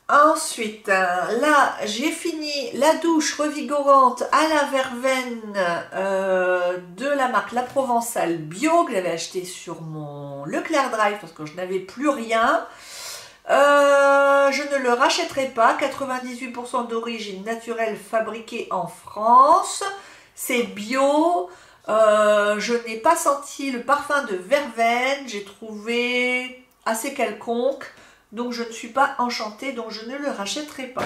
Ensuite, là j'ai fini la douche revigorante à la verveine de la marque La Provençale Bio que j'avais acheté sur mon Leclerc Drive parce que je n'avais plus rien. Je ne le rachèterai pas, 98% d'origine naturelle fabriquée en France, c'est bio. Je n'ai pas senti le parfum de verveine, j'ai trouvé assez quelconque. Donc je ne suis pas enchantée, donc je ne le rachèterai pas.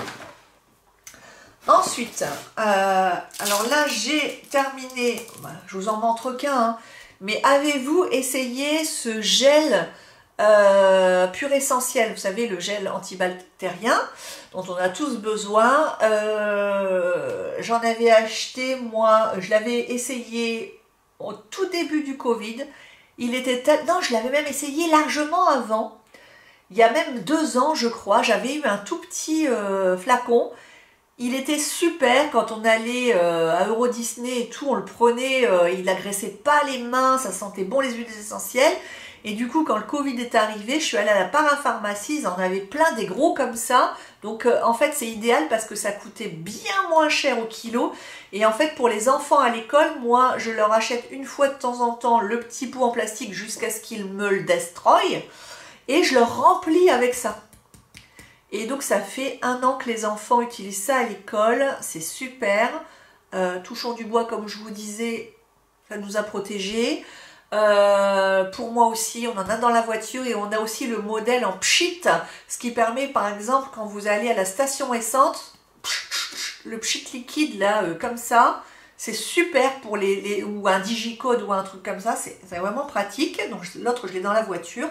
Ensuite, alors là j'ai terminé, je vous en montre qu'un, hein, mais avez-vous essayé ce gel pur essentiel, vous savez le gel antibactérien dont on a tous besoin. J'en avais acheté moi, je l'avais essayé au tout début du Covid. Il était non, je l'avais même essayé largement avant. Il y a même 2 ans, je crois, j'avais eu un tout petit flacon. Il était super quand on allait à Euro Disney et tout, on le prenait, il agressait pas les mains, ça sentait bon les huiles essentielles. Et du coup, quand le Covid est arrivé, je suis allée à la parapharmacie, ils en avaient plein des gros comme ça. Donc en fait, c'est idéal parce que ça coûtait bien moins cher au kilo. Et en fait, pour les enfants à l'école, moi, je leur achète une fois de temps en temps le petit pot en plastique jusqu'à ce qu'ils me le destroy. Et je leur remplis avec ça. Et donc ça fait 1 an que les enfants utilisent ça à l'école, c'est super. Touchons du bois, comme je vous disais, ça nous a protégés. Pour moi aussi, on en a dans la voiture et on a aussi le modèle en pchit, ce qui permet par exemple quand vous allez à la station essence, le pchit liquide là, comme ça, c'est super pour ou un digicode ou un truc comme ça, c'est vraiment pratique. Donc l'autre je l'ai dans la voiture.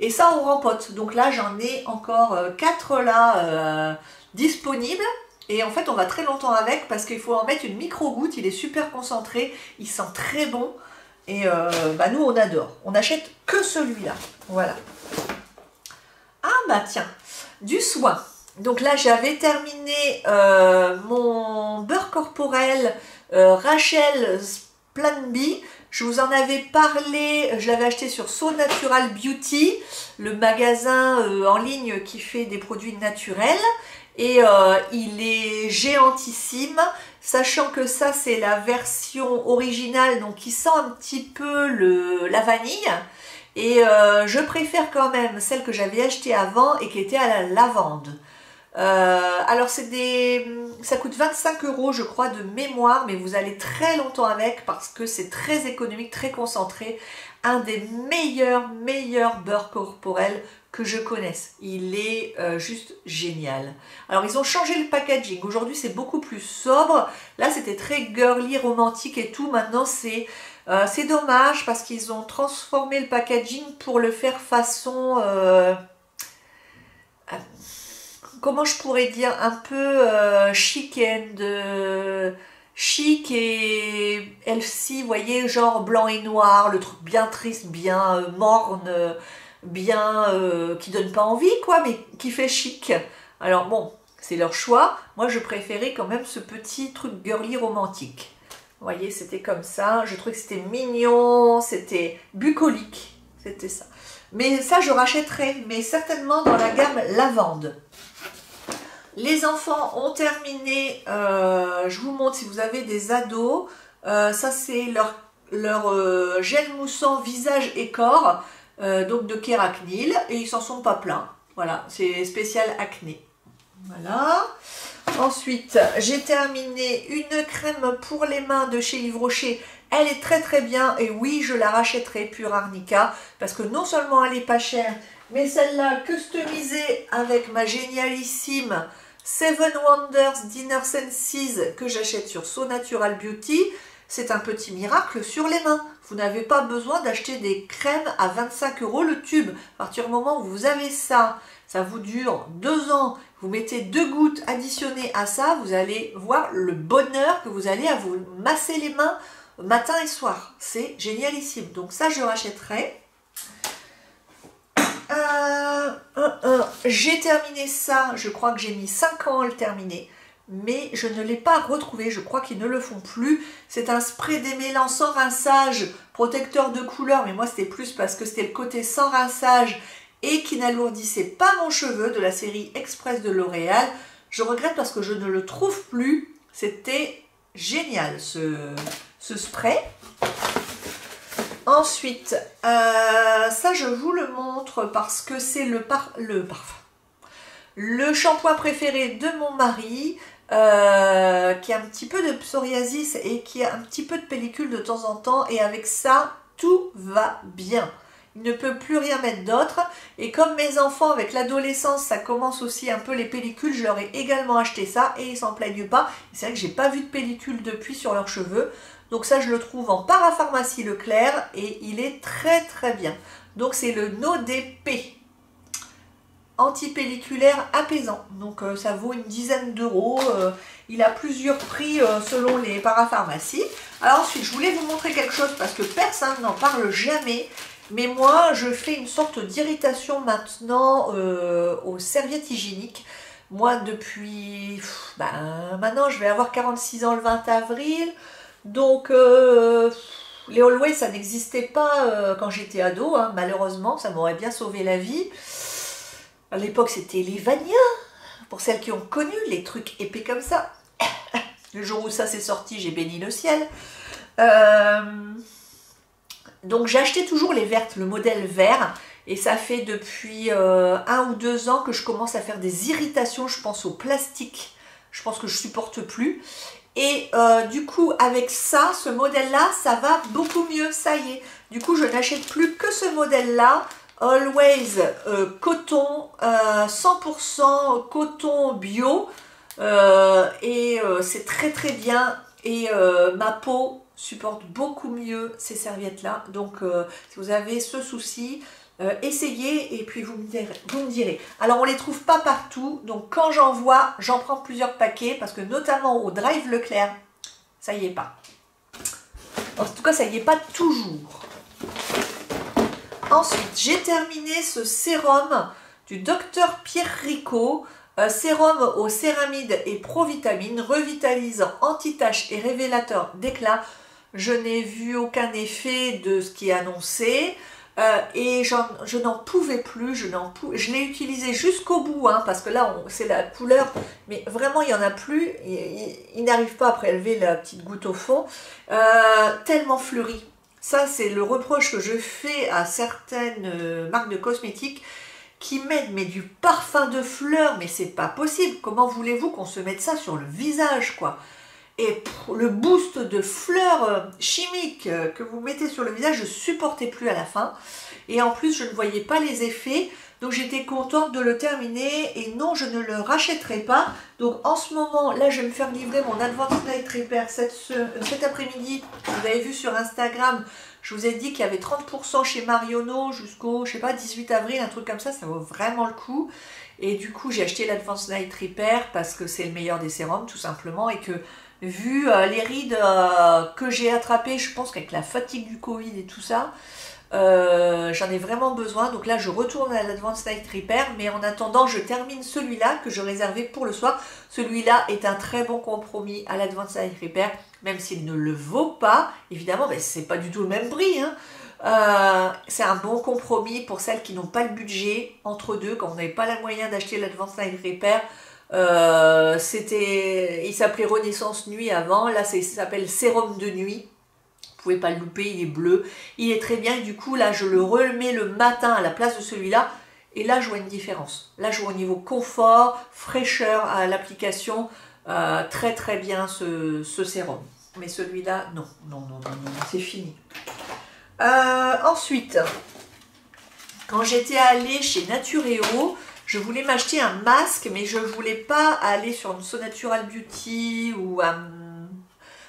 Et ça, on rempote. Donc là, j'en ai encore 4 là disponibles. Et en fait, on va très longtemps avec parce qu'il faut en mettre une micro-goutte. Il est super concentré. Il sent très bon. Et nous, on adore. On n'achète que celui-là. Voilà. Ah bah tiens, du soin. Donc là, j'avais terminé mon beurre corporel Rachel Plan B. Je vous en avais parlé, je l'avais acheté sur So Natural Beauty, le magasin en ligne qui fait des produits naturels. Et il est géantissime, sachant que ça c'est la version originale, donc qui sent un petit peu la vanille. Et je préfère quand même celle que j'avais achetée avant et qui était à la lavande. Alors ça coûte 25 € je crois de mémoire, mais vous allez très longtemps avec parce que c'est très économique, très concentré. Un des meilleurs beurres corporels que je connaisse. Il est juste génial. Alors ils ont changé le packaging. Aujourd'hui c'est beaucoup plus sobre. Là c'était très girly, romantique et tout. Maintenant c'est dommage parce qu'ils ont transformé le packaging pour le faire façon... comment je pourrais dire, un peu chic et healthy, vous voyez, genre blanc et noir, le truc bien triste, bien morne, bien qui donne pas envie quoi, mais qui fait chic. Alors bon, c'est leur choix. Moi je préférais quand même ce petit truc girly romantique. Vous voyez, c'était comme ça. Je trouvais que c'était mignon, c'était bucolique, c'était ça. Mais ça je rachèterais, mais certainement dans la gamme lavande. Les enfants ont terminé, je vous montre si vous avez des ados, ça c'est leur gel moussant visage et corps, donc de Kéracnil, et ils s'en sont pas pleins, voilà, c'est spécial acné. Voilà. Ensuite, j'ai terminé une crème pour les mains de chez Yves Rocher. Elle est très bien et oui, je la rachèterai Pure Arnica parce que non seulement elle est pas chère, mais celle-là customisée avec ma génialissime Seven Wonders Dinner Senses que j'achète sur So Natural Beauty, c'est un petit miracle sur les mains. Vous n'avez pas besoin d'acheter des crèmes à 25 € le tube. À partir du moment où vous avez ça, ça vous dure 2 ans. Vous mettez 2 gouttes additionnées à ça, vous allez voir le bonheur que vous allez à vous masser les mains matin et soir. C'est génialissime. Donc ça, je rachèterai. J'ai terminé ça, je crois que j'ai mis 5 ans à le terminer, mais je ne l'ai pas retrouvé, je crois qu'ils ne le font plus. C'est un spray démêlant sans rinçage, protecteur de couleur, mais moi c'était plus parce que c'était le côté sans rinçage et qui n'alourdissait pas mon cheveu, de la série Express de L'Oréal. Je regrette parce que je ne le trouve plus. C'était génial ce spray. Ensuite, ça je vous le montre parce que c'est le parfum. Le shampoing préféré de mon mari, qui a un petit peu de psoriasis et qui a un petit peu de pellicule de temps en temps. Et avec ça, tout va bien. Il ne peut plus rien mettre d'autre. Et comme mes enfants, avec l'adolescence, ça commence aussi un peu les pellicules, je leur ai également acheté ça et ils s'en plaignent pas. C'est vrai que j'ai pas vu de pellicule depuis sur leurs cheveux. Donc ça, je le trouve en parapharmacie Leclerc et il est très bien. Donc c'est le No-DP, antipelliculaire apaisant. Donc ça vaut une dizaine d'euros. Il a plusieurs prix selon les parapharmacies. Alors ensuite, je voulais vous montrer quelque chose parce que personne n'en parle jamais. Mais moi, je fais une sorte d'irritation maintenant aux serviettes hygiéniques. Moi, depuis... maintenant, je vais avoir 46 ans le 20 avril. Donc, les Always, ça n'existait pas quand j'étais ado. Hein, malheureusement, ça m'aurait bien sauvé la vie. À l'époque, c'était les Vania. Pour celles qui ont connu les trucs épais comme ça. Le jour où ça s'est sorti, j'ai béni le ciel. Donc j'ai acheté toujours les vertes, le modèle vert. Et ça fait depuis 1 ou 2 ans que je commence à faire des irritations, je pense au plastique. Je pense que je supporte plus. Et du coup, avec ça, ce modèle-là, ça va beaucoup mieux, ça y est. Du coup, je n'achète plus que ce modèle-là. Always coton, 100% coton bio. C'est très très bien. Et ma peau supporte beaucoup mieux ces serviettes-là. Donc, si vous avez ce souci, essayez et puis vous me direz. Alors, on ne les trouve pas partout. Donc, quand j'en vois, j'en prends plusieurs paquets parce que notamment au Drive Leclerc, ça y est pas. En tout cas, ça y est pas toujours. Ensuite, j'ai terminé ce sérum du Dr Pierre Ricot. Sérum aux céramides et provitamines, revitalisant, anti-taches et révélateur d'éclat. Je n'ai vu aucun effet de ce qui est annoncé et je n'en pouvais plus. Je l'ai utilisé jusqu'au bout hein, parce que là, c'est la couleur, mais vraiment, il n'y en a plus. Il n'arrive pas à prélever la petite goutte au fond. Tellement fleuri. Ça, c'est le reproche que je fais à certaines marques de cosmétiques qui mettent du parfum de fleurs, mais c'est pas possible. Comment voulez-vous qu'on se mette ça sur le visage, quoi? Et le boost de fleurs chimiques que vous mettez sur le visage, je supportais plus à la fin. Et en plus, je ne voyais pas les effets. Donc, j'étais contente de le terminer. Et non, je ne le rachèterai pas. Donc, en ce moment, là, je vais me faire livrer mon Advanced Night Repair cet après-midi. Vous avez vu sur Instagram, je vous ai dit qu'il y avait 30% chez Marionneau jusqu'au, je sais pas, 18 avril, un truc comme ça vaut vraiment le coup. Et du coup, j'ai acheté l'Advanced Night Repair parce que c'est le meilleur des sérums, tout simplement. Et que, vu les rides que j'ai attrapées, je pense qu'avec la fatigue du Covid et tout ça, j'en ai vraiment besoin. Donc là, je retourne à l'Advanced Night Repair. Mais en attendant, je termine celui-là que je réservais pour le soir. Celui-là est un très bon compromis à l'Advanced Night Repair. Même s'il ne le vaut pas, évidemment, c'est pas du tout le même prix. Hein. C'est un bon compromis pour celles qui n'ont pas le budget entre deux, quand on n'avait pas les moyens d'acheter l'Advanced Night Repair. Il s'appelait Renaissance Nuit avant, là ça s'appelle Sérum de Nuit. Vous pouvez pas le louper, il est bleu, il est très bien. Et du coup là je le remets le matin à la place de celui-là. Et là je vois une différence. Là je vois au niveau confort, fraîcheur à l'application. Très très bien ce sérum. Mais celui-là, non, c'est fini. Ensuite, quand j'étais allée chez Naturéo, je voulais m'acheter un masque, mais je ne voulais pas aller sur une So Natural Beauty ou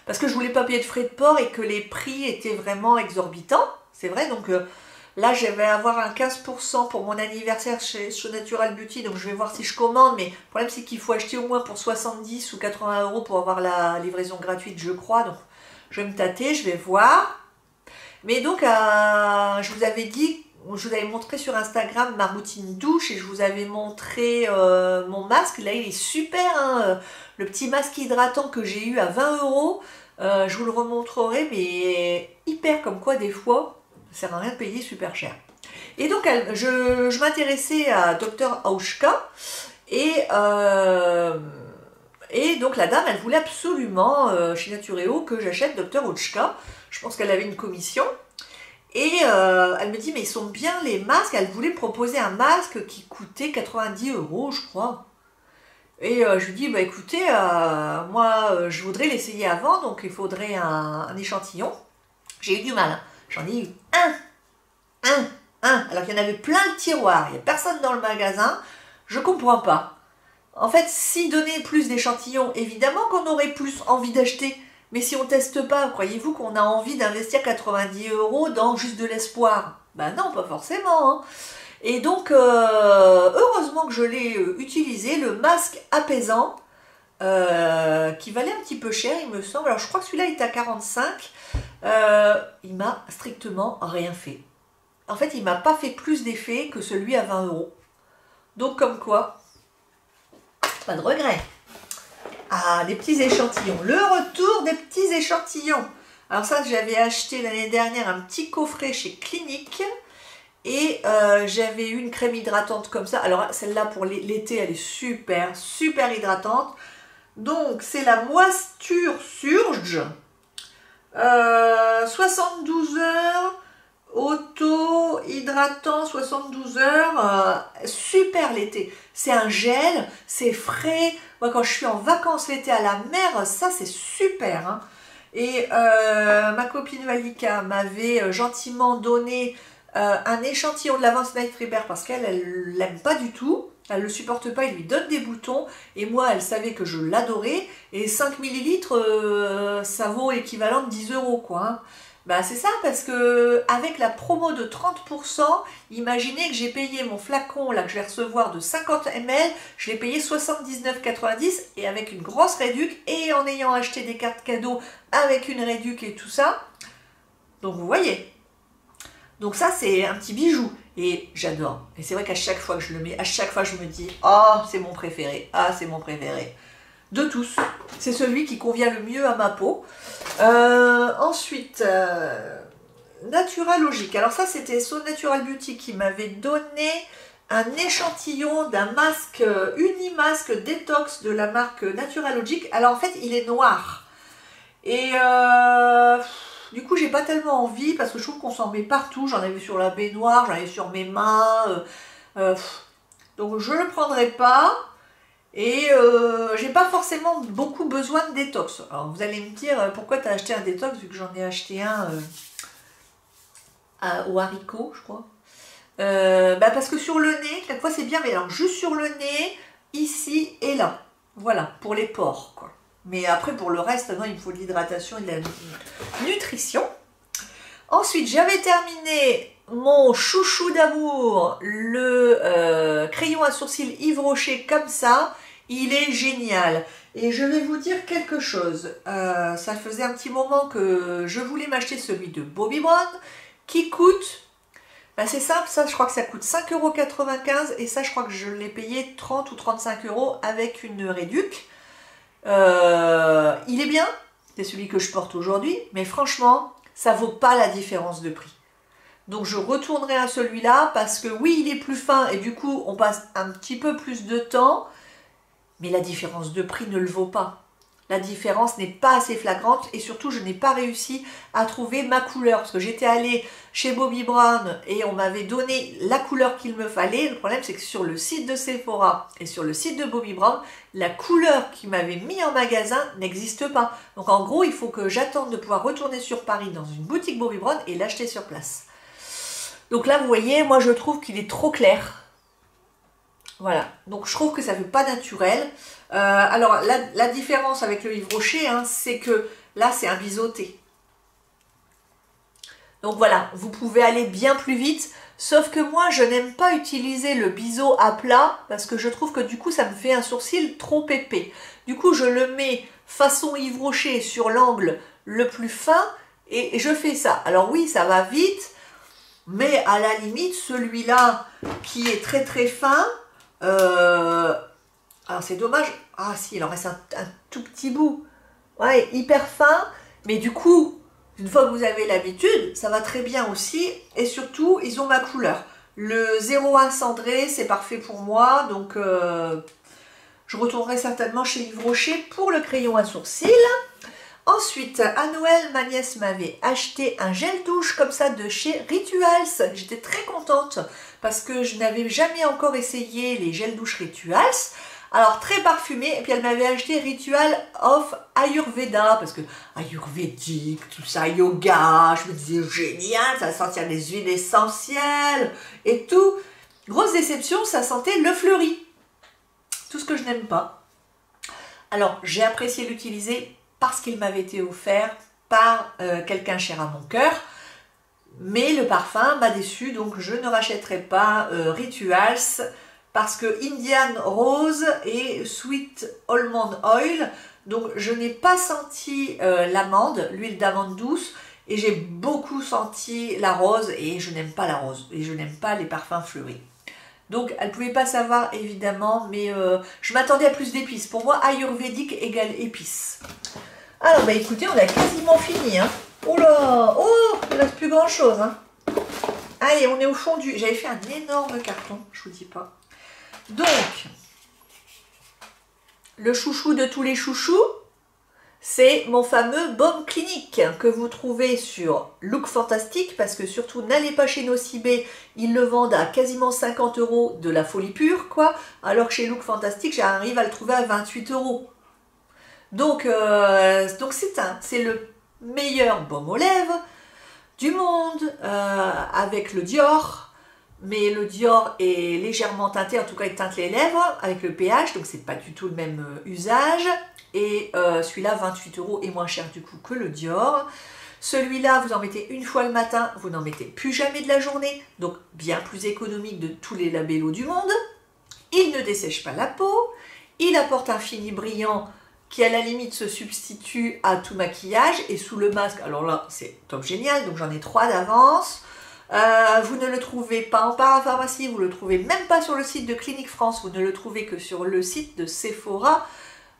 parce que je voulais pas payer de frais de port et que les prix étaient vraiment exorbitants. C'est vrai, donc là, je vais avoir un 15% pour mon anniversaire chez So Natural Beauty, donc je vais voir si je commande, mais le problème c'est qu'il faut acheter au moins pour 70 ou 80 € pour avoir la livraison gratuite, je crois, donc je vais me tâter, je vais voir. Mais donc, je vous avais dit, je vous avais montré sur Instagram ma routine douche et je vous avais montré mon masque, là il est super, hein, le petit masque hydratant que j'ai eu à 20 €, je vous le remontrerai, mais hyper comme quoi des fois, ça sert à rien de payer super cher. Et donc, je m'intéressais à Dr Auschka et donc la dame, elle voulait absolument chez Naturéo que j'achète Dr Auschka. Je pense qu'elle avait une commission. Et elle me dit, mais ils sont bien les masques. Elle voulait me proposer un masque qui coûtait 90 €, je crois. Et je lui dis, bah écoutez, moi, je voudrais l'essayer avant, donc il faudrait un échantillon. J'ai eu du mal, hein. J'en ai eu un. Alors qu'il y en avait plein le tiroir, il n'y a personne dans le magasin. Je comprends pas. En fait, si donner plus d'échantillons, évidemment qu'on aurait plus envie d'acheter. Mais si on ne teste pas, croyez-vous qu'on a envie d'investir 90 € dans juste de l'espoir? Ben non, pas forcément. Hein. Et donc, heureusement que je l'ai utilisé, le masque apaisant, qui valait un petit peu cher, il me semble. Alors, je crois que celui-là est à 45. Il m'a strictement rien fait. en fait, il m'a pas fait plus d'effet que celui à 20 €. Donc, comme quoi, pas de regret. Ah, des petits échantillons. Le retour des petits échantillons. Alors ça, j'avais acheté l'année dernière un petit coffret chez Clinique. Et j'avais eu une crème hydratante comme ça. Alors celle-là pour l'été, elle est super, super hydratante. Donc c'est la Moisture Surge. 72 heures. Auto-hydratant 72 heures, super l'été. C'est un gel, c'est frais. Moi, quand je suis en vacances l'été à la mer, ça c'est super. Hein. Et ma copine Malika m'avait gentiment donné un échantillon de l'Avance Night Repair parce qu'elle l'aime pas du tout. Elle ne le supporte pas, il lui donne des boutons. Et moi, elle savait que je l'adorais. Et 5 millilitres, ça vaut équivalent de 10 € quoi. Hein. Bah c'est ça parce que avec la promo de 30%, imaginez que j'ai payé mon flacon là que je vais recevoir de 50 ml, je l'ai payé 79,90 et avec une grosse réduc et en ayant acheté des cartes cadeaux avec une réduc et tout ça. Donc vous voyez. Donc ça c'est un petit bijou et j'adore. Et c'est vrai qu'à chaque fois que je le mets, à chaque fois je me dis « Oh c'est mon préféré, ah c'est mon préféré ». De tous. C'est celui qui convient le mieux à ma peau. Ensuite, Naturalogique. Alors ça, c'était So Natural Beauty qui m'avait donné un échantillon d'un masque Unimasque Détox de la marque Naturalogique. Alors en fait, il est noir. Et du coup, j'ai pas tellement envie parce que je trouve qu'on s'en met partout. J'en avais sur la baignoire, j'en avais sur mes mains. Donc je le prendrai pas. Et j'ai pas forcément beaucoup besoin de détox. Alors vous allez me dire pourquoi tu as acheté un détox vu que j'en ai acheté un au haricot je crois. Bah parce que sur le nez, quelquefois c'est bien, mais alors juste sur le nez, ici et là. Voilà, pour les pores quoi. Mais après pour le reste, non, il me faut de l'hydratation et de la nutrition. Ensuite, j'avais terminé mon chouchou d'amour, le crayon à sourcils Yves Rocher comme ça. Il est génial. Et je vais vous dire quelque chose. Ça faisait un petit moment que je voulais m'acheter celui de Bobbi Brown qui coûte, ben c'est simple, ça je crois que ça coûte 5,95 € et ça je crois que je l'ai payé 30 ou 35 € avec une réduc. Il est bien, c'est celui que je porte aujourd'hui, mais franchement, ça vaut pas la différence de prix. Donc je retournerai à celui-là parce que oui, il est plus fin et du coup, on passe un petit peu plus de temps, mais la différence de prix ne le vaut pas. La différence n'est pas assez flagrante et surtout, je n'ai pas réussi à trouver ma couleur parce que j'étais allée chez Bobbi Brown et on m'avait donné la couleur qu'il me fallait. Le problème, c'est que sur le site de Sephora et sur le site de Bobbi Brown, la couleur qu'ils m'avaient mis en magasin n'existe pas. Donc en gros, il faut que j'attende de pouvoir retourner sur Paris dans une boutique Bobbi Brown et l'acheter sur place. Donc là, vous voyez, moi je trouve qu'il est trop clair. Voilà, donc je trouve que ça ne fait pas naturel. Alors la différence avec le Yves Rocher, hein, c'est que là c'est un biseauté. Donc voilà, vous pouvez aller bien plus vite. Sauf que moi je n'aime pas utiliser le biseau à plat parce que je trouve que du coup ça me fait un sourcil trop épais. Du coup je le mets façon Yves Rocher sur l'angle le plus fin et je fais ça. Alors oui, ça va vite, mais à la limite celui-là qui est très très fin, alors c'est dommage, ah si, il en reste un tout petit bout, ouais, hyper fin, mais du coup, une fois que vous avez l'habitude, ça va très bien aussi, et surtout, ils ont ma couleur. Le 01 cendré, c'est parfait pour moi, donc je retournerai certainement chez Yves Rocher pour le crayon à sourcils. Ensuite, à Noël, ma nièce m'avait acheté un gel douche comme ça de chez Rituals. J'étais très contente parce que je n'avais jamais encore essayé les gels douche Rituals. Alors, très parfumé. Et puis, elle m'avait acheté Ritual of Ayurveda parce que ayurvédique, tout ça, yoga. Je me disais, génial, ça va sentir les huiles essentielles et tout. Grosse déception, ça sentait le fleuri. Tout ce que je n'aime pas. Alors, j'ai apprécié l'utiliser parce qu'il m'avait été offert par quelqu'un cher à mon cœur. Mais le parfum m'a déçu, donc je ne rachèterai pas Rituals parce que Indian Rose et Sweet Almond Oil, donc je n'ai pas senti l'amande, l'huile d'amande douce, et j'ai beaucoup senti la rose et je n'aime pas la rose et je n'aime pas les parfums fleuris. Donc elle ne pouvait pas savoir évidemment, mais je m'attendais à plus d'épices. Pour moi, ayurvédique égale épices. Alors bah écoutez, on a quasiment fini. Hein. Oh là, oh, il ne reste plus grand chose. Hein. Allez, on est au fond du... J'avais fait un énorme carton, je vous dis pas. Donc, le chouchou de tous les chouchous, c'est mon fameux baume clinique que vous trouvez sur Look Fantastic, parce que surtout n'allez pas chez Nocibé, ils le vendent à quasiment 50 € de la folie pure, quoi, alors que chez Look Fantastic, j'arrive à le trouver à 28 €. Donc c'est le meilleur baume aux lèvres du monde, avec le Dior, mais le Dior est légèrement teinté, en tout cas il teinte les lèvres avec le pH, donc c'est pas du tout le même usage. Et celui-là, 28 € est moins cher du coup que le Dior. Celui-là, vous en mettez une fois le matin, vous n'en mettez plus jamais de la journée, donc bien plus économique de tous les labellos du monde. Il ne dessèche pas la peau, il apporte un fini brillant qui à la limite se substitue à tout maquillage, et sous le masque, alors là c'est top génial, donc j'en ai 3 d'avance. Vous ne le trouvez pas en parapharmacie, vous ne le trouvez même pas sur le site de Clinique France, vous ne le trouvez que sur le site de Sephora.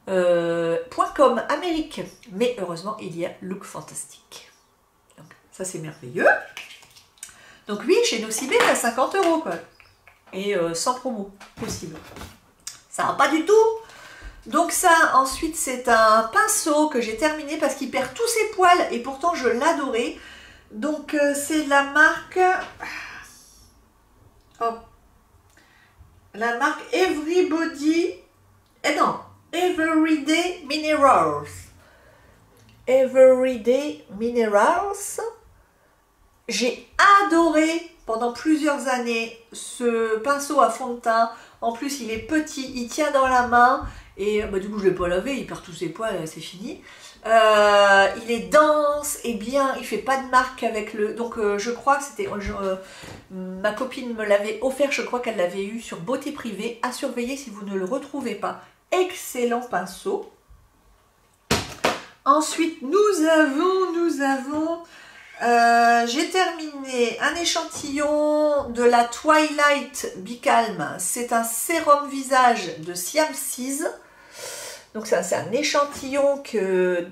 .com Amérique, mais heureusement il y a Look Fantastic, donc ça c'est merveilleux. Donc oui, chez Nocibé à 50 € quoi, et sans promo possible, ça va pas du tout. Donc ça, ensuite c'est un pinceau que j'ai terminé parce qu'il perd tous ses poils et pourtant je l'adorais. Donc c'est la marque Everybody, non, Everyday Minerals. Everyday Minerals. J'ai adoré pendant plusieurs années ce pinceau à fond de teint. En plus, il est petit, il tient dans la main. Et bah, du coup, je ne l'ai pas lavé, il perd tous ses poils, c'est fini. Il est dense et bien, il fait pas de marque avec le... Donc je crois que c'était... ma copine me l'avait offert, je crois qu'elle l'avait eu sur Beauté Privée. À surveiller si vous ne le retrouvez pas. Excellent pinceau. Ensuite, nous avons j'ai terminé un échantillon de la Twilight Be Calm. C'est un sérum visage de Siam Seas. Donc c'est un échantillon que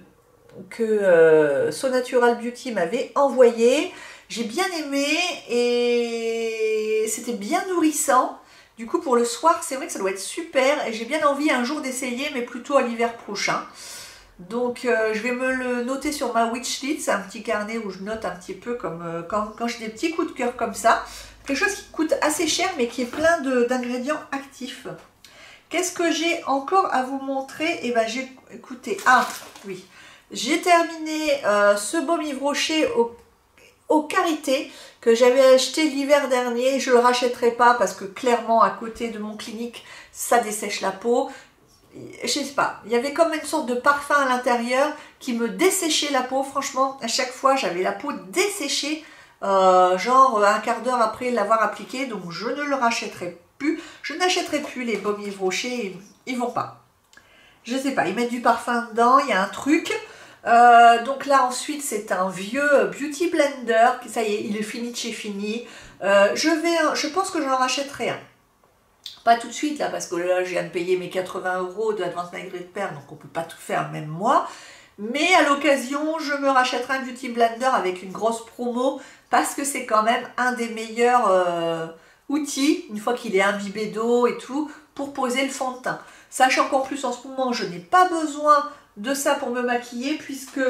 So Natural Beauty m'avait envoyé. J'ai bien aimé et c'était bien nourrissant. Du coup pour le soir c'est vrai que ça doit être super et j'ai bien envie un jour d'essayer, mais plutôt à l'hiver prochain. Donc je vais me le noter sur ma wishlist, c'est un petit carnet où je note un petit peu comme quand j'ai des petits coups de cœur comme ça. Quelque chose qui coûte assez cher mais qui est plein d'ingrédients actifs. Qu'est-ce que j'ai encore à vous montrer? Eh bien écoutez, oui, j'ai terminé ce baume Yves Rocher au karité que j'avais acheté l'hiver dernier. Je ne le rachèterai pas parce que clairement à côté de mon clinique ça dessèche la peau. Je sais pas, il y avait comme une sorte de parfum à l'intérieur qui me desséchait la peau. Franchement, à chaque fois j'avais la peau desséchée, genre un quart d'heure après l'avoir appliqué. Donc je ne le rachèterai plus. Je n'achèterai plus les baumes Yves Rocher, ils vont pas. Je sais pas, ils mettent du parfum dedans, il y a un truc. Donc là ensuite c'est un vieux Beauty Blender, ça y est, il est fini de chez Fini. Je pense que j'en rachèterai un. Pas tout de suite là, parce que là je viens de payer mes 80 € de Advanced Night Grade Pair, donc on peut pas tout faire même moi. Mais à l'occasion, je me rachèterai un Beauty Blender avec une grosse promo, parce que c'est quand même un des meilleurs outils, une fois qu'il est imbibé d'eau et tout, pour poser le fond de teint. Sachant qu'en plus en ce moment, je n'ai pas besoin de ça pour me maquiller, puisque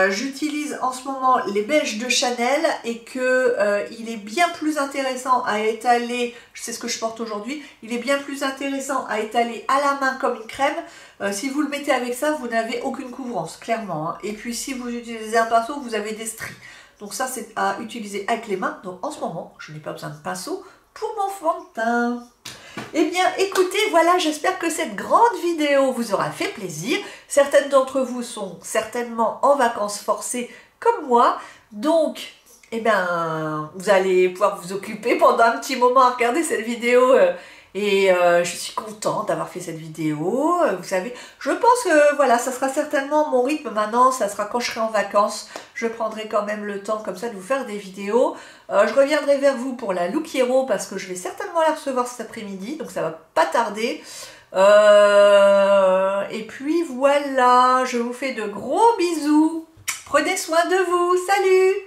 j'utilise en ce moment les beiges de Chanel et que il est bien plus intéressant à étaler, c'est ce que je porte aujourd'hui, il est bien plus intéressant à étaler à la main comme une crème. Si vous le mettez avec ça, vous n'avez aucune couvrance, clairement. Hein. Et puis si vous utilisez un pinceau, vous avez des stries. Donc ça, c'est à utiliser avec les mains. Donc en ce moment, je n'ai pas besoin de pinceau pour mon fond de teint. Eh bien, écoutez, voilà, j'espère que cette grande vidéo vous aura fait plaisir. Certaines d'entre vous sont certainement en vacances forcées comme moi. Donc, eh bien, vous allez pouvoir vous occuper pendant un petit moment à regarder cette vidéo Et je suis contente d'avoir fait cette vidéo. Vous savez, je pense que voilà, ça sera certainement mon rythme maintenant, ça sera quand je serai en vacances. Je prendrai quand même le temps comme ça de vous faire des vidéos. Je reviendrai vers vous pour la Look Hero parce que je vais certainement la recevoir cet après-midi, donc ça va pas tarder. Et puis voilà, je vous fais de gros bisous. Prenez soin de vous. Salut!